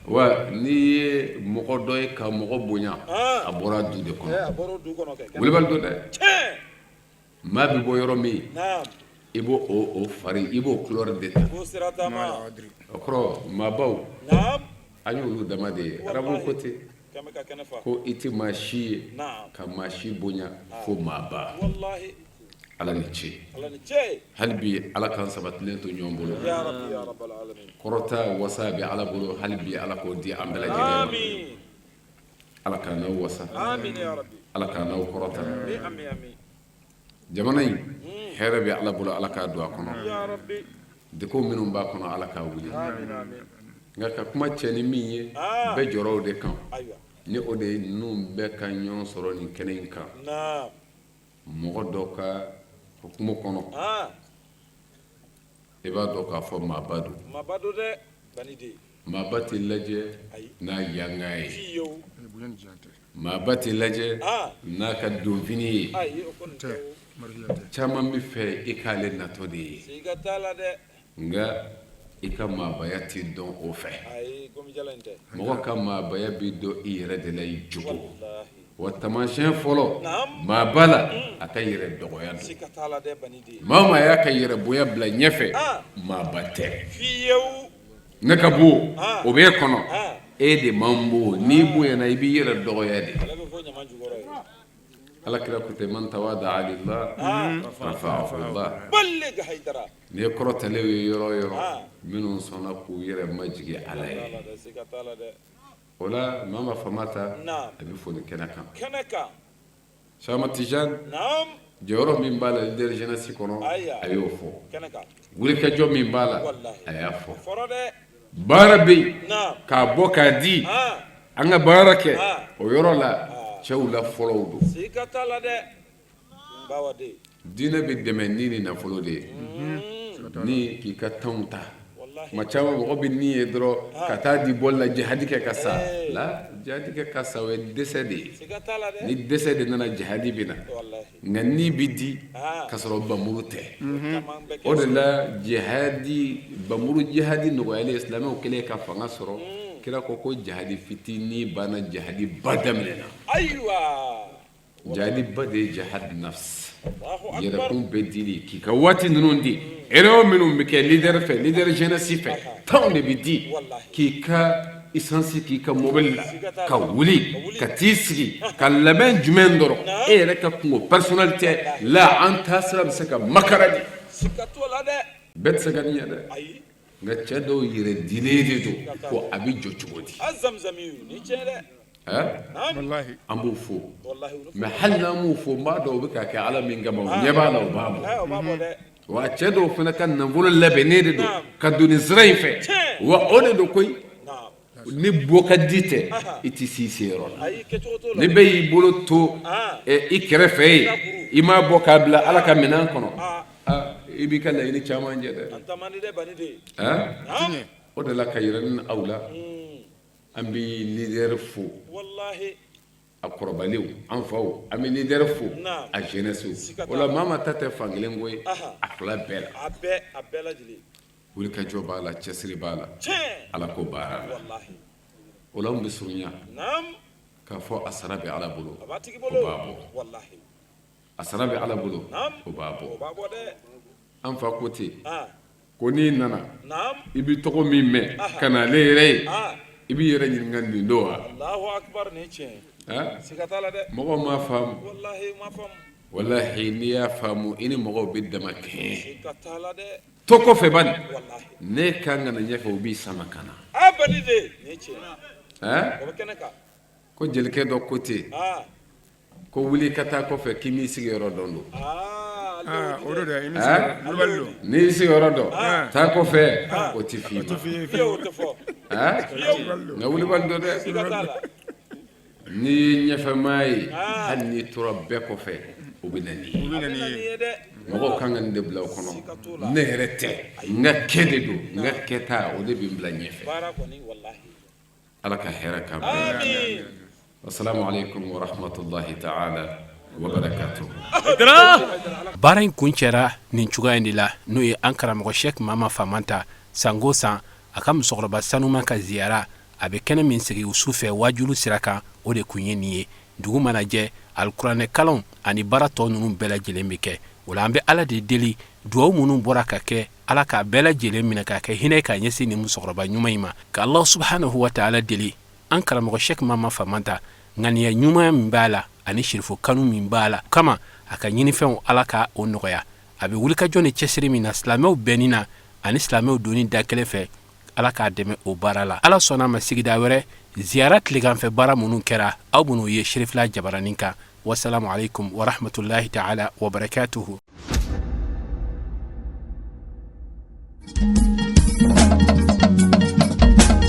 wa n'i ye mɔgɔ dɔ ye ka mɔgɔ bonya a bɔra du de kɔnɔ wulibali don dɛ maa bɛ bɔ yɔrɔ min i b'o o fari i b'o couleur de ta o kɔrɔ maabaw an y'olu dama de ye arabu ko ten ko i tɛ maa si ye ka maa si bonya fo maaba ala ni ce hali bi ala k'an sabatilen to ɲɔgɔn bolo kɔrɔta wasa bɛ ala bolo hali bi ala k'o di an bɛɛ lajɛlen ma ala k'an n'aw wasa ala k'an n'aw kɔrɔta jamana in hɛrɛ bɛ ala bolo ala k'a don a kɔnɔ dekow minnu b'a kɔnɔ ala k'a wuli nka ka kuma cɛ ni min ye bɛɛ jɔrɔ o de kan ni o de ye ninnu bɛɛ ka ɲɔgɔn sɔrɔ nin kɛnɛ in kan mɔgɔ dɔ ka hukumu kɔnɔ i b'a dɔn k'a fɔ maaba don maaba tɛ lajɛ n'a yanga ye maaba tɛ lajɛ n'a ka donfini ye caman bɛ fɛ i k'ale natɔ de ye nka i ka maabaya tɛ dɔn o fɛ mɔgɔ ka maabaya bɛ dɔn i yɛrɛ de la i jogo wa taamasiyɛn fɔlɔ maaba la a ka yɛrɛ dɔgɔya don maa o maa y'a ka yɛrɛ bonya bila ɲɛfɛ maaba tɛ ne ka bon o b'e kɔnɔ e de man bon n'i bonyana i b'i yɛrɛ dɔgɔya de alakira ko ten man tawada'a lillah rafa'ahu Allah n'i ye kɔrɔtalen ye yɔrɔ o yɔrɔ minnu sɔnna k'u yɛrɛ majigin ala ye o la maa ma fama ta a bɛ foni kɛnɛ kan Chama Tijani jɔyɔrɔ min b'a la leader jeunesse kɔnɔ a y'o fɔ wulikajɔ min b'a la a y'a fɔ baara bɛ yen k'a bɔ k'a di an ka baara kɛ o yɔrɔ la cɛw la fɔlɔw don diinɛ bɛ dɛmɛ ni nin nafolo de ye ni k'i ka tɔnw ta tuma caman mɔgɔ bɛ nin ye dɔrɔn ka taa di bɔli la jihadi kɛ ka sa la jihadi kɛ ka sa o ye dɛsɛ de ye ni dɛsɛ de nana jihadi bɛ na nka ni bɛ di ka sɔrɔ bamuru tɛ o de la jihadi bamuru jihadi nɔgɔyalen silamɛw kɛlen ka fanga sɔrɔ kira ko ko jihadi fitinin banna jihadi ba daminɛna jihadi ba de ye jihad nafs yɛrɛkun bɛ dili k'i ka waati ninnu di erreur minnu bɛ kɛ leader fɛ leader jeunesse fɛ temps de bɛ di k'i ka essence k'i ka mobile la ka wuli ka t'i sigi ka labɛn jumɛn dɔrɔn e yɛrɛ ka kungo personnalité la an taasira bɛ se ka makara di bɛɛ tɛ se ka nin ye dɛ nka cɛ dɔw yɛrɛ dilen de don ko a bɛ jɔ cogo di an b'o fo mais hali n'an m'o fo n b'a dɔn o bɛ ka kɛ ala min kama o ɲɛ b'a la o b'a bɔ wa cɛ dɔw fana ka nafolo labɛnnen de don ka don nin sira in fɛ wa o de don koyi ni bɔ ka di tɛ i tɛ s'i seyɔrɔ la ni bɛɛ y'i bolo to i kɛrɛfɛ ye i m'a bɔ k'a bila ala ka minɛn kɔnɔ i b'i ka laɲini caman jɛ dɛ o de la ka yɛrɛ ni aw la an bɛ leader fo a kɔrɔbalenw an faw an bɛ leader fo a jeunesse o la maa ma ta tɛ fankelen ko ye a fila bɛɛ la wulikajɔ b'a la cɛsiri b'a la ala ko baara la o la an bɛ surunya k'a fɔ a sara bɛ ala bolo o b'a bɔ a sara bɛ ala bolo o b'a bɔ an fa ko ten ko n'i nana i bɛ tɔgɔ min mɛn ka na ale yɛrɛ ye i b'i yɛrɛ ɲininka nin don wa mɔgɔw m'a faamu walahi n'i y'a faamu i ni mɔgɔw bɛ dama kɛɲɛ to kɔfɛ bani ne kan ka na ɲɛfɛ o b'i sama ka na ko jelikɛ dɔ ko ten ko wuli ka taa kɔfɛ k'i m'i sigiyɔrɔ dɔn don n'i y'i sigiyɔrɔ dɔn taa kɔfɛ o tɛ f'i ma nka wulibali dɔ dɛ ni ɲɛfɛmaa ye hali n'i tora bɛɛ kɔfɛ o bɛ na n'i ye mɔgɔw kan ka nin de bila o kɔnɔ ne yɛrɛ tɛ n ka kɛ de don n ka kɛta o de bɛ n bila ɲɛfɛ ala ka hɛrɛ k'an bɛɛ assalamu alaikum wa rahmatullahi ta'ala wa barakatuh. baara in kun cɛra nin cogoya in de la n'o ye an karamɔgɔ Sheikh Mama Famanta sango san a ka musokɔrɔba sanuman ka ziyara a bɛ kɛnɛ min sigi u su fɛ wajulu sira kan o de kun ye nin ye dugu mana jɛ alikuranɛ kalanw ani baara tɔ ninnu bɛɛ lajɛlen bɛ kɛ o la an bɛ ala de deli duwawu minnu bɔra ka kɛ ala k'a bɛɛ lajɛlen minɛ k'a kɛ hinɛ k'a ɲɛsin nin musokɔrɔba ɲuman in ma ka Allah subhanahu wa ta'ala deli an karamɔgɔ Sheikh Mama Famanta ŋaniya ɲuman min b'a la ani sirifo kanu min b'a la kama a ka ɲinifɛnw ala ka o nɔgɔya a bɛ wulikajɔ ni cɛsiri min na silamɛw bɛnni na ani silamɛw donni da kelen fɛ ala k'a dɛmɛ o baara la ala sɔnna ma sigida wɛrɛ ziyara tileganfɛ baara minnu kɛra aw minnu ye Sherifila Jabaranin kan wassalamu alaikum wa rahmatullahi ta'ala wa barakatuhu.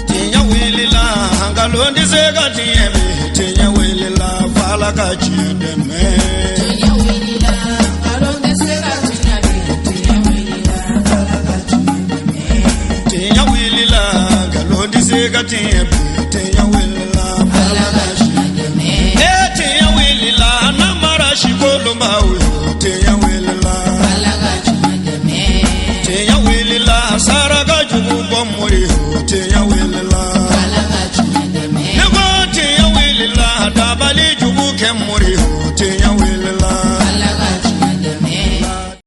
Tinya wilila hangalondi sega tinyebe tinya wilila fala ka chideme tinya wilila hangalondi sega tinyebe tinya wilila fala ka chideme tinya wilila hangalondi sega tinyebe tinya wilila fala ka chideme tinya wilila namara shikolomba uyo tinya wilila fala ka chideme tinya wilila saraka jubu bomori tinya wilila fala ka chideme tinya wilila dabali